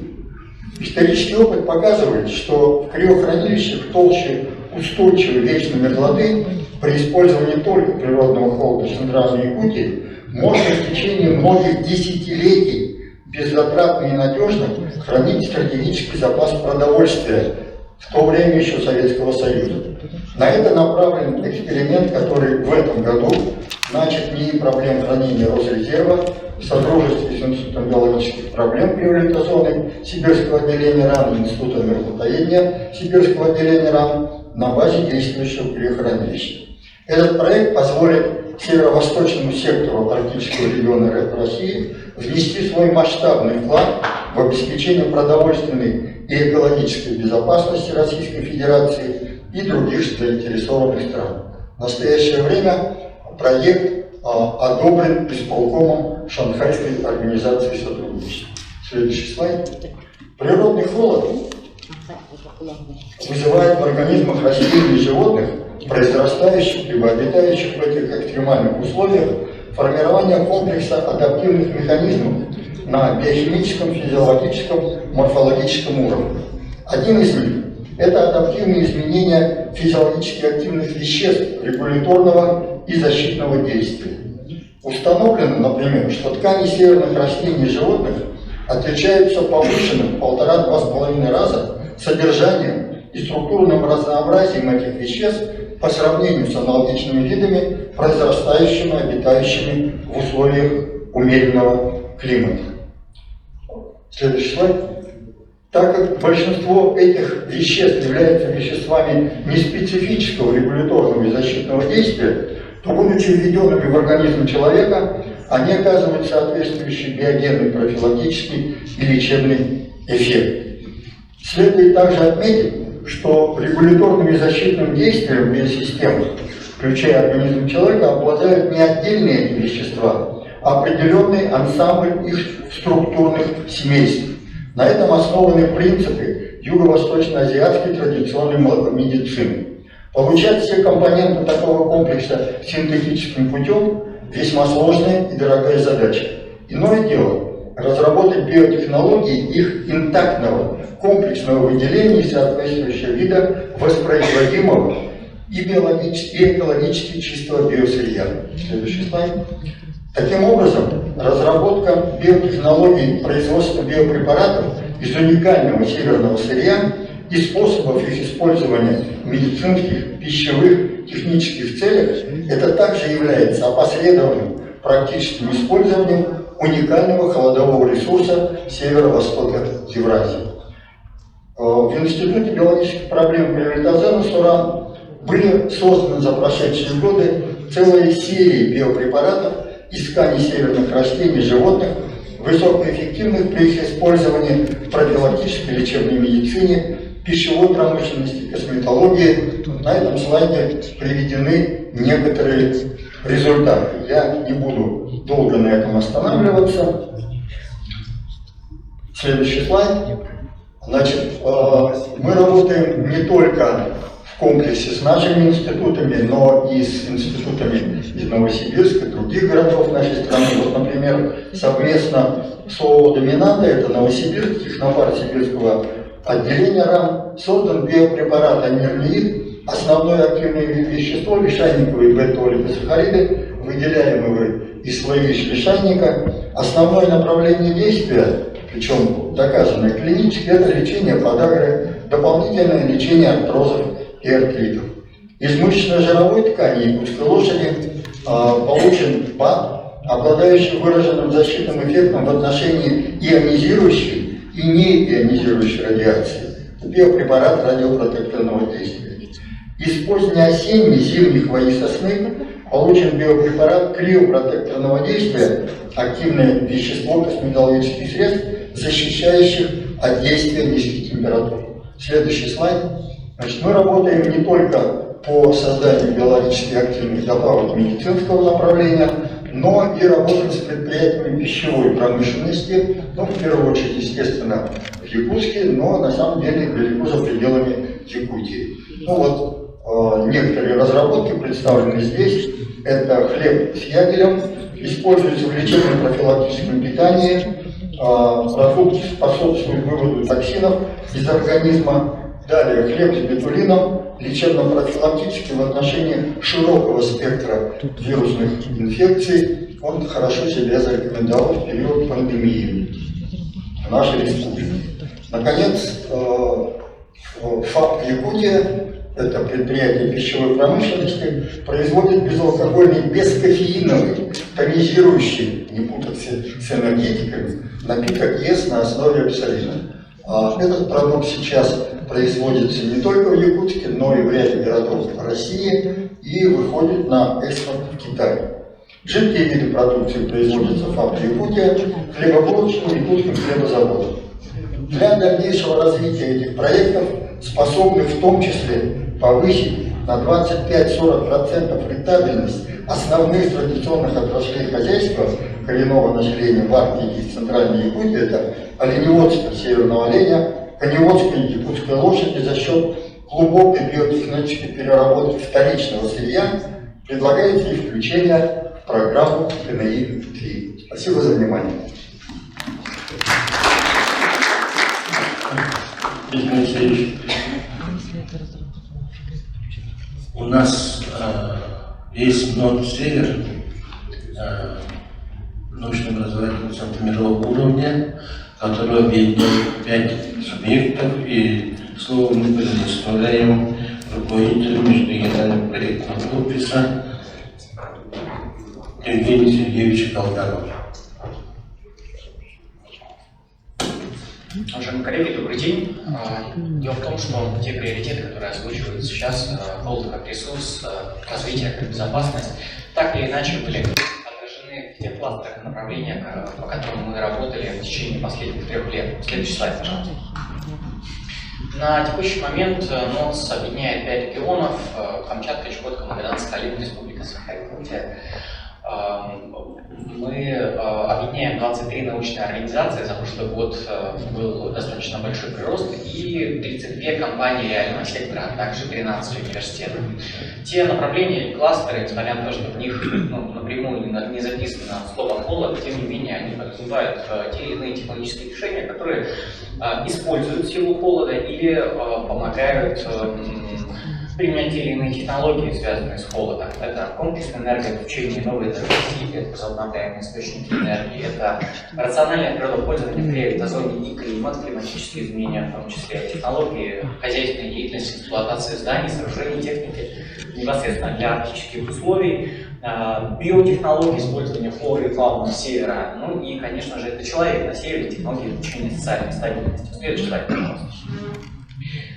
Исторический опыт показывает, что в криохранилищах в толще устойчивой вечной мерзлоты при использовании только природного холода Центральной Якутии можно в течение многих десятилетий беззатратно и надежно хранить стратегический запас продовольствия, в то время еще Советского Союза. На это направлен эксперимент, который в этом году начат НИИ проблем хранения Росрезерва в содружестве с Институтом биологических проблем приоритетной Сибирского отделения РАН и Института млекопитаения Сибирского отделения РАН на базе действующего криохранилища. Этот проект позволит северо-восточному сектору Арктического региона России внести свой масштабный вклад в обеспечение продовольственной и экологической безопасности Российской Федерации и других заинтересованных стран. В настоящее время проект одобрен исполкомом Шанхайской организации сотрудничества. Следующий слайд. Природный холод вызывает в организмах растений и животных, произрастающих либо обитающих в этих экстремальных условиях, формирование комплекса адаптивных механизмов на биохимическом, физиологическом, морфологическом уровне. Один из них – это адаптивные изменения физиологически активных веществ регуляторного и защитного действия. Установлено, например, что ткани северных растений и животных отличаются повышенным в 1,5–2,5 раза содержанием и структурным разнообразием этих веществ по сравнению с аналогичными видами, произрастающими, обитающими в условиях умеренного климата. Следующий слайд. Так как большинство этих веществ являются веществами неспецифического регуляторного и защитного действия, то, будучи введенными в организм человека, они оказывают соответствующий биогенный, профилактический и лечебный эффект. Следует также отметить, что регуляторным и защитным действием биосистемы, включая организм человека, обладают не отдельные вещества, определенный ансамбль их структурных семейств. На этом основаны принципы юго-восточно-азиатской традиционной медицины. Получать все компоненты такого комплекса синтетическим путем – весьма сложная и дорогая задача. Иное дело – разработать биотехнологии их интактного, комплексного выделения соответствующего вида воспроизводимого и биологически, и экологически чистого биосырья. Следующий слайд. Таким образом, разработка биотехнологий производства биопрепаратов из уникального северного сырья и способов их использования в медицинских, пищевых, технических целях – это также является опосредованным практическим использованием уникального холодового ресурса северо-востока Евразии. В Институте биологических проблем Приоритазена СУРАН были созданы за прошедшие годы целые серии биопрепаратов из тканей северных растений и животных, высокоэффективных при их использовании в профилактической лечебной медицине, пищевой промышленности, косметологии. На этом слайде приведены некоторые результаты. Я не буду долго на этом останавливаться. Следующий слайд. Значит, мы работаем не только в комплексе с нашими институтами, но и с институтами из Новосибирска, других городов нашей страны. Вот, например, совместно с ООО «Доминанта», это Новосибирск, технопарк Сибирского отделения РАН, создан биопрепарат амирниид, основное активное вещество, лишайниковые бета-олигосахариды, выделяемые из слоевищ лишайника. Основное направление действия, причем доказанное клинически, это лечение подагры, дополнительное лечение артрозов и артритов. Из мышечно-жировой ткани якутской лошади получен БАД, обладающий выраженным защитным эффектом в отношении ионизирующей и неионизирующей радиации. Биопрепарат радиопротекторного действия. Из позднеосенней зимних хвои сосны получен биопрепарат криопротекторного действия, активное вещество косметологических средств, защищающих от действия низких температур. Следующий слайд. Значит, мы работаем не только по созданию биологически активных добавок медицинского направления, но и работаем с предприятиями пищевой промышленности, ну, в первую очередь, естественно, в Якутске, но на самом деле далеко за пределами Якутии. Ну вот, некоторые разработки представлены здесь. Это хлеб с ягелем, используется в лечебно-профилактическом питании, продукт способствует выводу токсинов из организма. Далее, хлеб с бетулином, лечебно-профилактический в отношении широкого спектра вирусных инфекций. Он хорошо себя зарекомендовал в период пандемии в нашей республике. Наконец, ФАП Якутия, это предприятие пищевой промышленности, производит безалкогольный, бескофеиновый, тонизирующий, не путать с энергетиками, напиток ЕС на основе абсолина. Этот продукт сейчас производится не только в Якутске, но и в ряде городов России и выходит на экспорт в Китай. Жидкие виды продукции производятся в ФАП Якутия, хлебобулочным якутским хлебозаводом. Для дальнейшего развития этих проектов, способных в том числе повысить на 25-40% рентабельность основных традиционных отраслей хозяйства коренного населения в Арктике и Центральной Якутии, это оленеводство северного оленя, коневодство якутской лошади за счет глубокой биотехнологической переработки вторичного сырья, предлагается и включение в программу КНИ-3. Спасибо за внимание. У нас есть НОТ-север, научно-образовательный центр мирового уровня, который объединяет 5 субъектов, и слово мы предоставляем руководителю межрегионального проектного офиса Евгению Сергеевичу Колганову. Уважаемые коллеги, добрый день. Дело в том, что те приоритеты, которые озвучивают сейчас Голда как ресурс, развитие, как безопасность, так или иначе были отражены в тех кластерах направления, по которым мы работали в течение последних 3 лет. Следующий слайд, пожалуйста. На текущий момент НОЦ объединяет 5 регионов: Камчатка, Чукотка, Магадан, Столица, Республика Саха-Якутия. мы объединяем 23 научные организации. За прошлый год был достаточно большой прирост, и 32 компании реального сектора, а также 13 университетов. Те направления и кластеры, несмотря на то, что в них напрямую не записано слово «холод», тем не менее они подразумевают те или иные технологические решения, которые используют силу холода или помогают применять те или иные технологии, связанные с холодом. Это комплексное энергообеспечение, новые энергосети, это возобновляемые источники энергии, это рациональное природопользование в гравитозоне и климат, климатические изменения, в том числе технологии хозяйственной деятельности, эксплуатации зданий, сооружений, техники непосредственно для арктических условий, биотехнологии использования флоры и фауны севера, ну и, конечно же, это человек на севере, технологии обеспечения социальной стабильности. Следующий слайд, пожалуйста.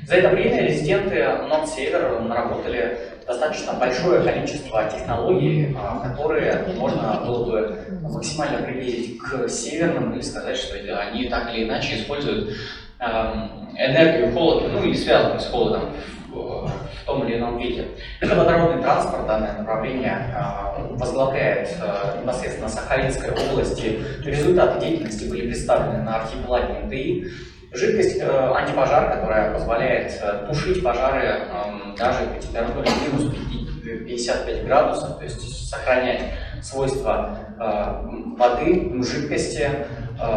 За это время резиденты Норд-Север наработали достаточно большое количество технологий, которые можно было бы максимально приблизить к северным или сказать, что они так или иначе используют энергию холода, ну и связанную с холодом в том или ином виде. Это водородный транспорт, данное направление возглавляет непосредственно Сахалинской области. Результаты деятельности были представлены на архипелаге НДИ. Жидкость антипожар, которая позволяет тушить пожары даже при температуре минус 55 градусов, то есть сохранять свойства воды, жидкости,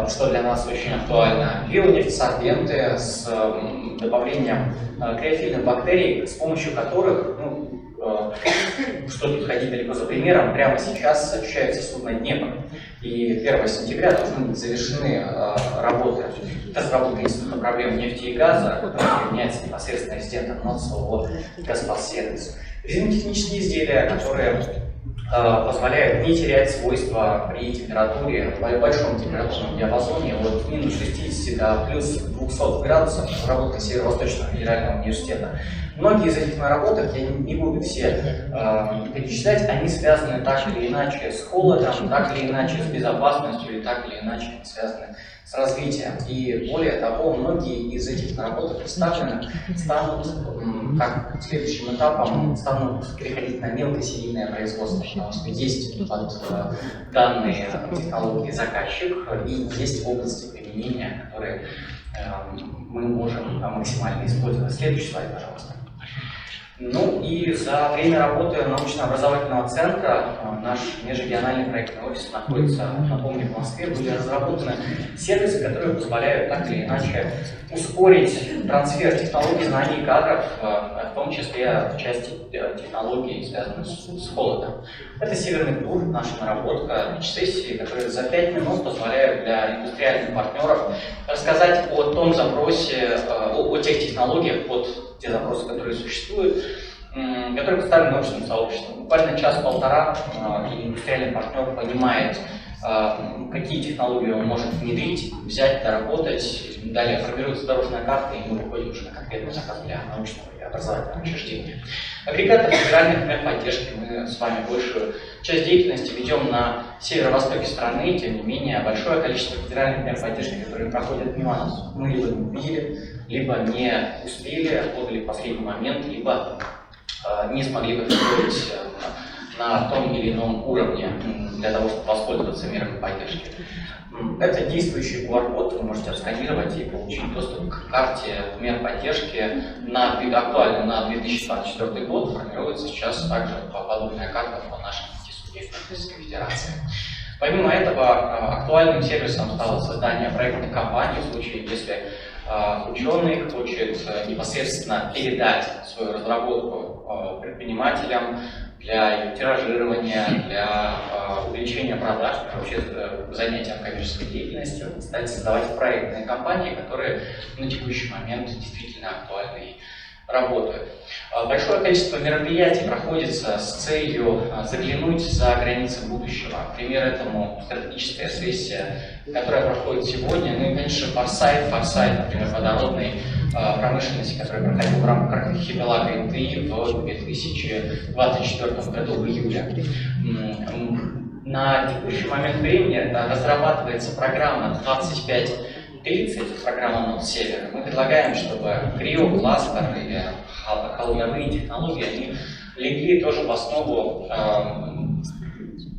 что для нас очень актуально. Бионефтесорбенты с добавлением криофильных бактерий, с помощью которых, что тут ходить далеко за примером, прямо сейчас очищается судно «Днепр». И 1 сентября должны быть завершены работы разработки института проблем нефти и газа, который является непосредственно резидентом НОЦ «Газпалсервис». Резинотехнические изделия, которые позволяют не терять свойства при температуре, в большом температурном диапазоне от минус 60 до плюс 200 градусов, разработка Северо-Восточного федерального университета. Многие из этих наработок, я не буду все перечислять, они связаны так или иначе с холодом, так или иначе с безопасностью, и так или иначе связаны с развитием. И более того, многие из этих наработок представленных станут, как следующим этапом, станут переходить на мелкосерийное производство, потому что есть под данные технологии заказчик и есть области применения, которые мы можем максимально использовать. Следующий слайд, пожалуйста. Ну и за время работы научно-образовательного центра наш межрегиональный проектный офис находится, напомню, в Москве. Были разработаны сервисы, которые позволяют так или иначе ускорить трансфер технологий, знаний и кадров, в том числе в части технологий, связанных с холодом. Это Северный тур, наша наработка, сессии, которые за 5 минут позволяют для индустриальных партнеров рассказать о том запросе, о тех технологиях, те запросы, которые существуют, которые представлены научным сообществом. Буквально час-полтора и индустриальный партнер понимает, какие технологии он может внедрить, взять, доработать. Далее формируется дорожная карта, и мы выходим уже на конкретный заказ для научного и образовательного учреждения. Агрегатор федеральных мер поддержки. Мы с вами большую часть деятельности ведем на северо-востоке страны, тем не менее, большое количество федеральных мер поддержки, которые проходят мимо нас, мы либо не увидели, либо не успели, отдали в последний момент, либо не смогли подготовить на том или ином уровне для того, чтобы воспользоваться мерами поддержки. Это действующий QR-код, вы можете отсканировать и получить доступ к карте мер поддержки, актуальной на 2024 год. Формируется сейчас также подобная карта по нашим субъектам Российской Федерации. Помимо этого, актуальным сервисом стало создание проектной компании в случае, если ученый хочет непосредственно передать свою разработку предпринимателям для ее тиражирования, для увеличения продаж, вообще занятием коммерческой деятельностью, стать создавать проектные компании, которые на текущий момент действительно актуальны и работают. Большое количество мероприятий проходится с целью заглянуть за границы будущего. Пример этому стратегическая сессия, которая проходит сегодня. Ну и, конечно, форсайт, например, водородной промышленности, который проходил в рамках архипелага НТИ в 2024 году в июле. На текущий момент времени разрабатывается программа 25-30, программа Норд-Север. Мы предлагаем, чтобы криокластер или холодовые технологии они легли тоже в основу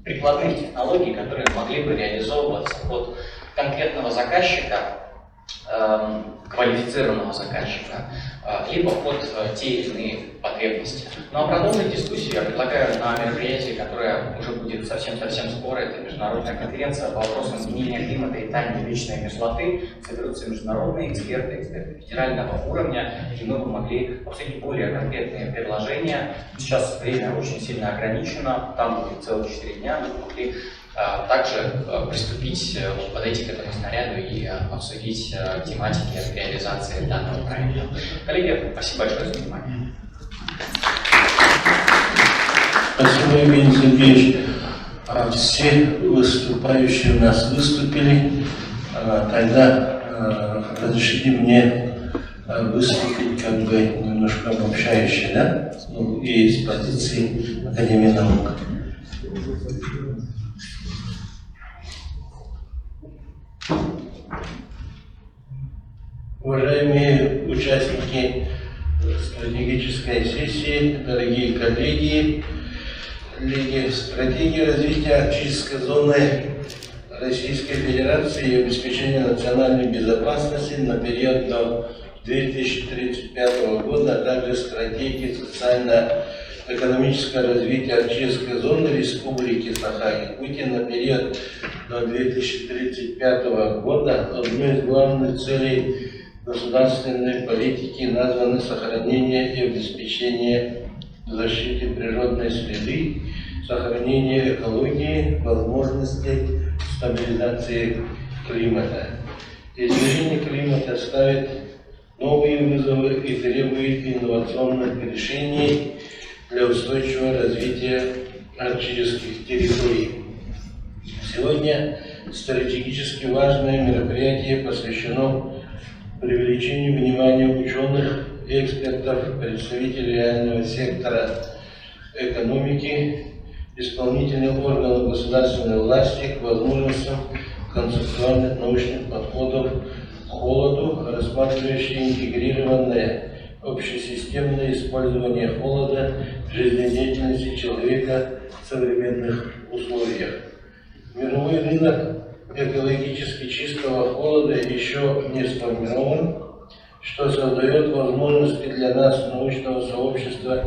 прикладных технологий, которые могли бы реализовываться от конкретного заказчика, квалифицированного заказчика, либо под те или иные потребности. Ну а продолжить дискуссию я предлагаю на мероприятии, которое уже будет совсем-совсем скоро. Это международная конференция по вопросам изменения климата и тайны вечной мерзлоты. Соберутся международные эксперты федерального уровня, и мы бы могли обсудить более конкретные предложения. Сейчас время очень сильно ограничено, там будет целых 4 дня, мы бы могли также приступить, подойти к этому снаряду и обсудить тематики реализации данного проекта. Коллеги, спасибо большое за внимание. Спасибо, Евгений Сергеевич. Все выступающие у нас выступили. Тогда разрешите мне выступить как бы немножко обобщающе, да? Ну, и с позиции Академии наук. Уважаемые участники стратегической сессии, дорогие коллеги, стратегия развития арктической зоны Российской Федерации и обеспечения национальной безопасности на период до 2035 года, а также стратегии социально-экономического развития арктической зоны Республики Саха-Якутия на период до 2035 года одной из главных целей государственной политики названы сохранение и обеспечение защиты природной среды, сохранение экологии, возможности стабилизации климата. Изменение климата ставит новые вызовы и требует инновационных решений для устойчивого развития арктических территорий. Сегодня стратегически важное мероприятие посвящено привлечению внимания ученых, экспертов, представителей реального сектора экономики, исполнительных органов государственной власти к возможностям концептуальных научных подходов к холоду, рассматривающих интегрированное общесистемное использование холода в жизнедеятельности человека в современных условиях. Мировой рынок экологически чистого холода еще не сформирован, что создает возможности для нас, научного сообщества,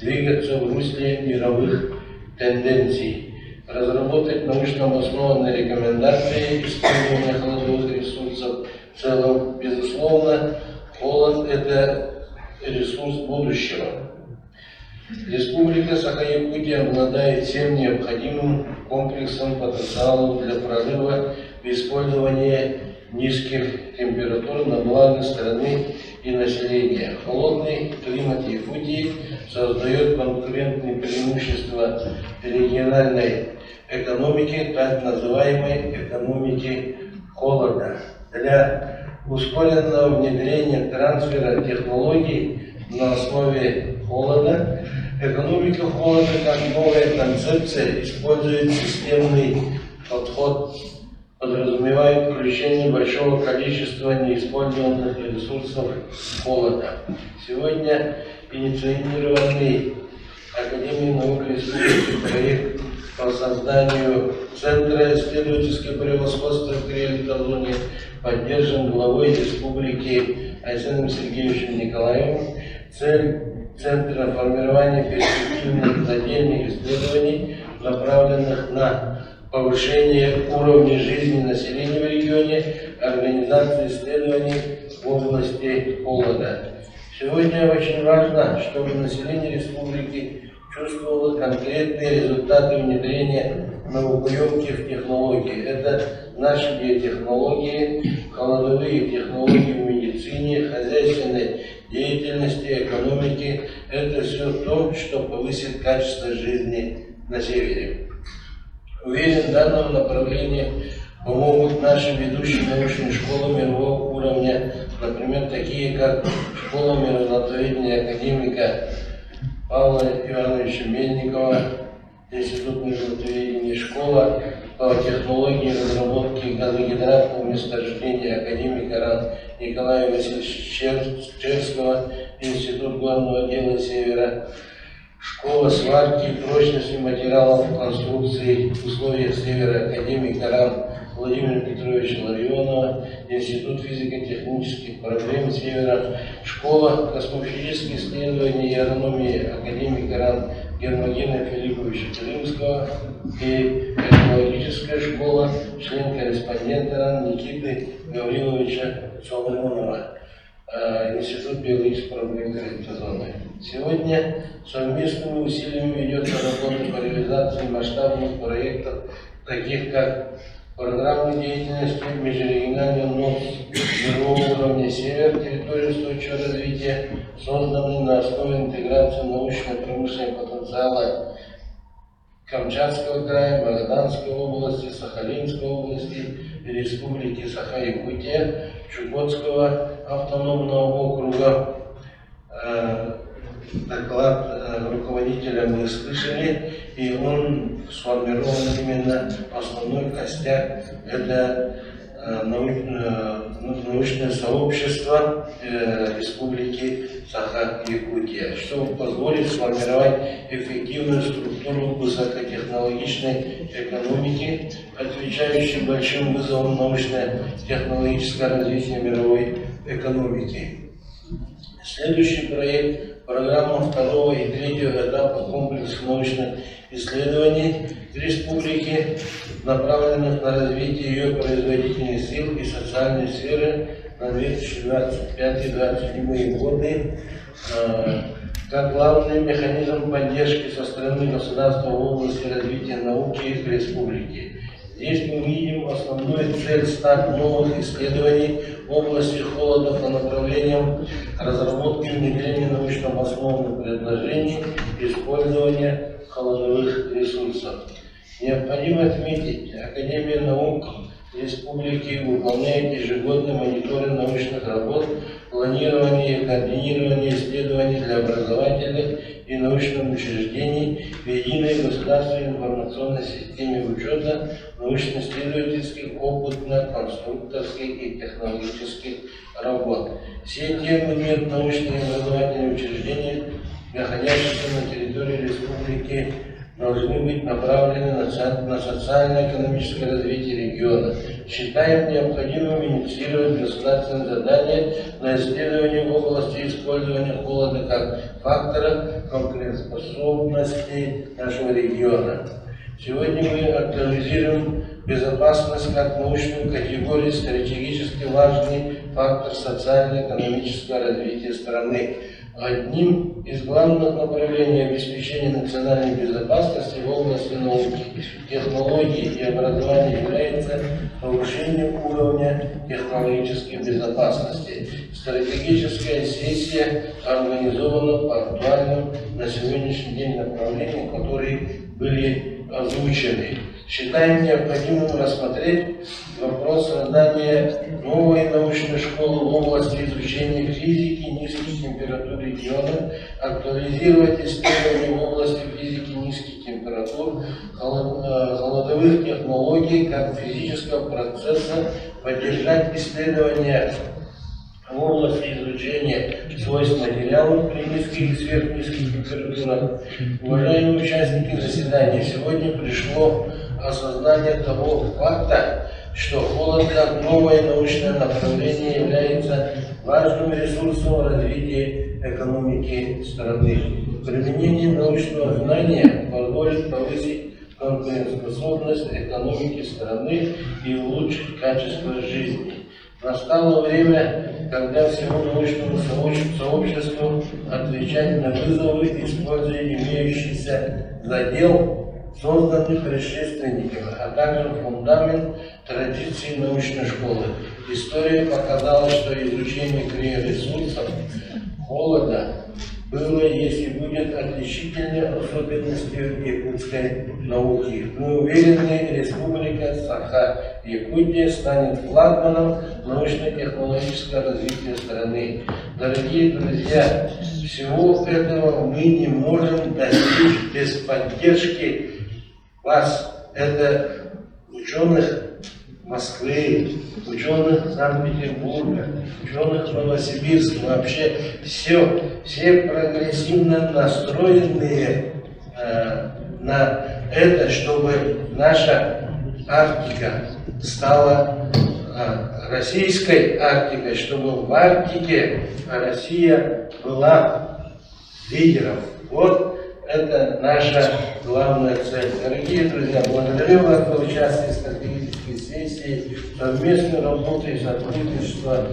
двигаться в русле мировых тенденций, разработать научно обоснованные рекомендации использования холодовых ресурсов в целом. Безусловно, холод – это ресурс будущего. Республика Саха-Якутия обладает всем необходимым комплексом потенциалов для прорыва в использовании низких температур на благо страны и населения. Холодный климат Якутии создает конкурентные преимущества региональной экономики, так называемой экономики холода. Для ускоренного внедрения трансфера технологий на основе холода, экономика холода как новая концепция использует системный подход, подразумевает включение большого количества неиспользованных ресурсов холода. Сегодня инициированный Академией наук Республики проект по созданию Центра исследовательского превосходства в криолитозоне поддержан главой Республики Айсеном Сергеевичем Николаевым. Цель Центра формирования перспективных отдельных исследований, направленных на повышение уровня жизни населения в регионе, организация исследований в области холода. Сегодня очень важно, чтобы население республики чувствовало конкретные результаты внедрения наукоемких технологий. Это наши биотехнологии, холодовые технологии в медицине, хозяйственной деятельности, экономики. Это все то, что повысит качество жизни на севере. Уверен, в данном направлении помогут наши ведущие научные школы мирового уровня, например, такие как Школа миротворения академика Павла Ивановича Мельникова, Институт миротворения, Школа по технологии разработки газогидратного месторождения академика Николая Васильевича Черского, Институт главного отдела Севера, школа сварки и прочности материалов конструкции в условиях Севера, академик Таран Владимира Петровича Ларионова, Институт физико-технических проблем Севера, школа космофизических исследований и агрономии академик Таран Гермогена Филипповича Крымского и экологическая школа, член-корреспондент Таран Никиты Гавриловича Соломонова, Институт биологических проблем гравитационной. Сегодня совместными усилиями ведется работа по реализации масштабных проектов, таких как программы деятельности межрегиональный НОС мирового уровня «Север», территория устойчивого развития, созданные на основе интеграции научно-промышленного потенциала Камчатского края, Магаданской области, Сахалинской области, Республики Саха-Якутия, Чукотского автономного округа. Доклад руководителя мы слышали, и он сформирован именно основной костяк. Это научное сообщество Республики Саха-Якутия, чтобы позволить сформировать эффективную структуру высокотехнологичной экономики, отвечающей большим вызовам научно-технологического развития мировой экономики. Следующий проект – программа второго и третьего этапа комплекса научных исследований республики, направленных на развитие ее производительных сил и социальной сферы на 2025-2027 годы, как главный механизм поддержки со стороны государства в области развития науки в республике. Здесь мы видим основную цель старт новых исследований в области холода по направлениям разработки и внедрения научно обоснованных предложений и использования холодовых ресурсов. Необходимо отметить, Академия наук Республики выполняет ежегодный мониторинг научных работ, планирование и координирование исследований для образовательных и научных учреждений в единой государственной информационной системе учета научно-исследовательских, опытно-конструкторских и технологических работ. Все те научные и образовательные учреждения, находящиеся на территории республики, должны быть направлены на социально-экономическое развитие региона. Считаем необходимым инициировать государственные задания на исследование в области использования холода как фактора конкурентоспособности нашего региона. Сегодня мы актуализируем безопасность как научную категорию, стратегически важный фактор социально-экономического развития страны. Одним из главных направлений обеспечения национальной безопасности в области науки, технологий и образования является повышение уровня технологической безопасности. Стратегическая сессия организована по актуальным на сегодняшний день направлениям, которые были озвучены. Считаем необходимым рассмотреть вопрос создания новой научной школы в области изучения физики низких температур региона, актуализировать исследования в области физики низких температур, холодовых технологий как физического процесса, поддержать исследования в области изучения свойств материалов при низких и сверхнизких температурах. Уважаемые участники заседания, сегодня пришло осознание того факта, что холод как новое научное направление является важным ресурсом развития экономики страны. Применение научного знания позволит повысить конкурентоспособность экономики страны и улучшить качество жизни. Настало время, когда всему научному сообществу отвечать на вызовы, используя имеющийся задел, созданный предшественниками, а также фундамент традиций научной школы. История показала, что изучение криоресурсов, холода, было, если будет отличительной особенностью якутской науки. Мы уверены, Республика Саха-Якутия станет флагманом научно-технологического развития страны. Дорогие друзья, всего этого мы не можем достичь без поддержки вас, это ученых, Москвы, ученых Санкт-Петербурга, ученых Новосибирска, вообще все прогрессивно настроенные на это, чтобы наша Арктика стала российской Арктикой, чтобы в Арктике Россия была лидером. Вот это наша главная цель. Дорогие друзья, благодарю вас за участие в стратегической сессии, совместную работу и сотрудничество,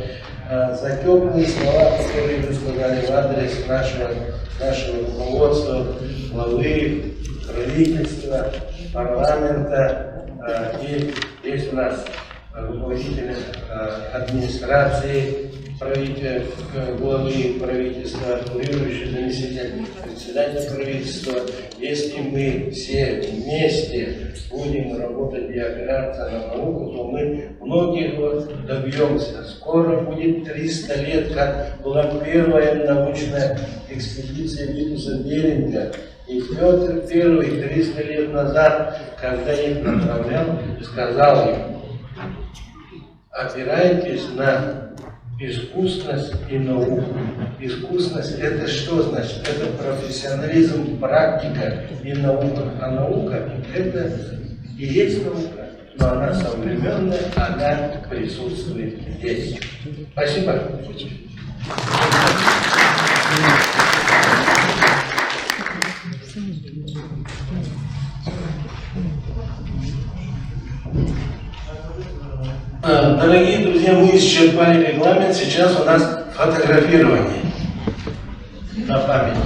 за теплые слова, которые вы сказали в адрес нашего руководства, главы, правительства, парламента. И есть у нас руководители администрации, главы правительства, курирующий заместитель председателя правительства. Если мы все вместе будем работать и опираться на науку, то мы многих добьемся. Скоро будет 300 лет, как была первая научная экспедиция Витуса Беринга. И Петр I 300 лет назад, когда их направлял, сказал им: опирайтесь на искусность и науку. Искусность — это что значит? Это профессионализм, практика и наука. А наука — это и есть наука, но она современная, она присутствует здесь. Спасибо. Дорогие друзья, мы исчерпали регламент, сейчас у нас фотографирование на память.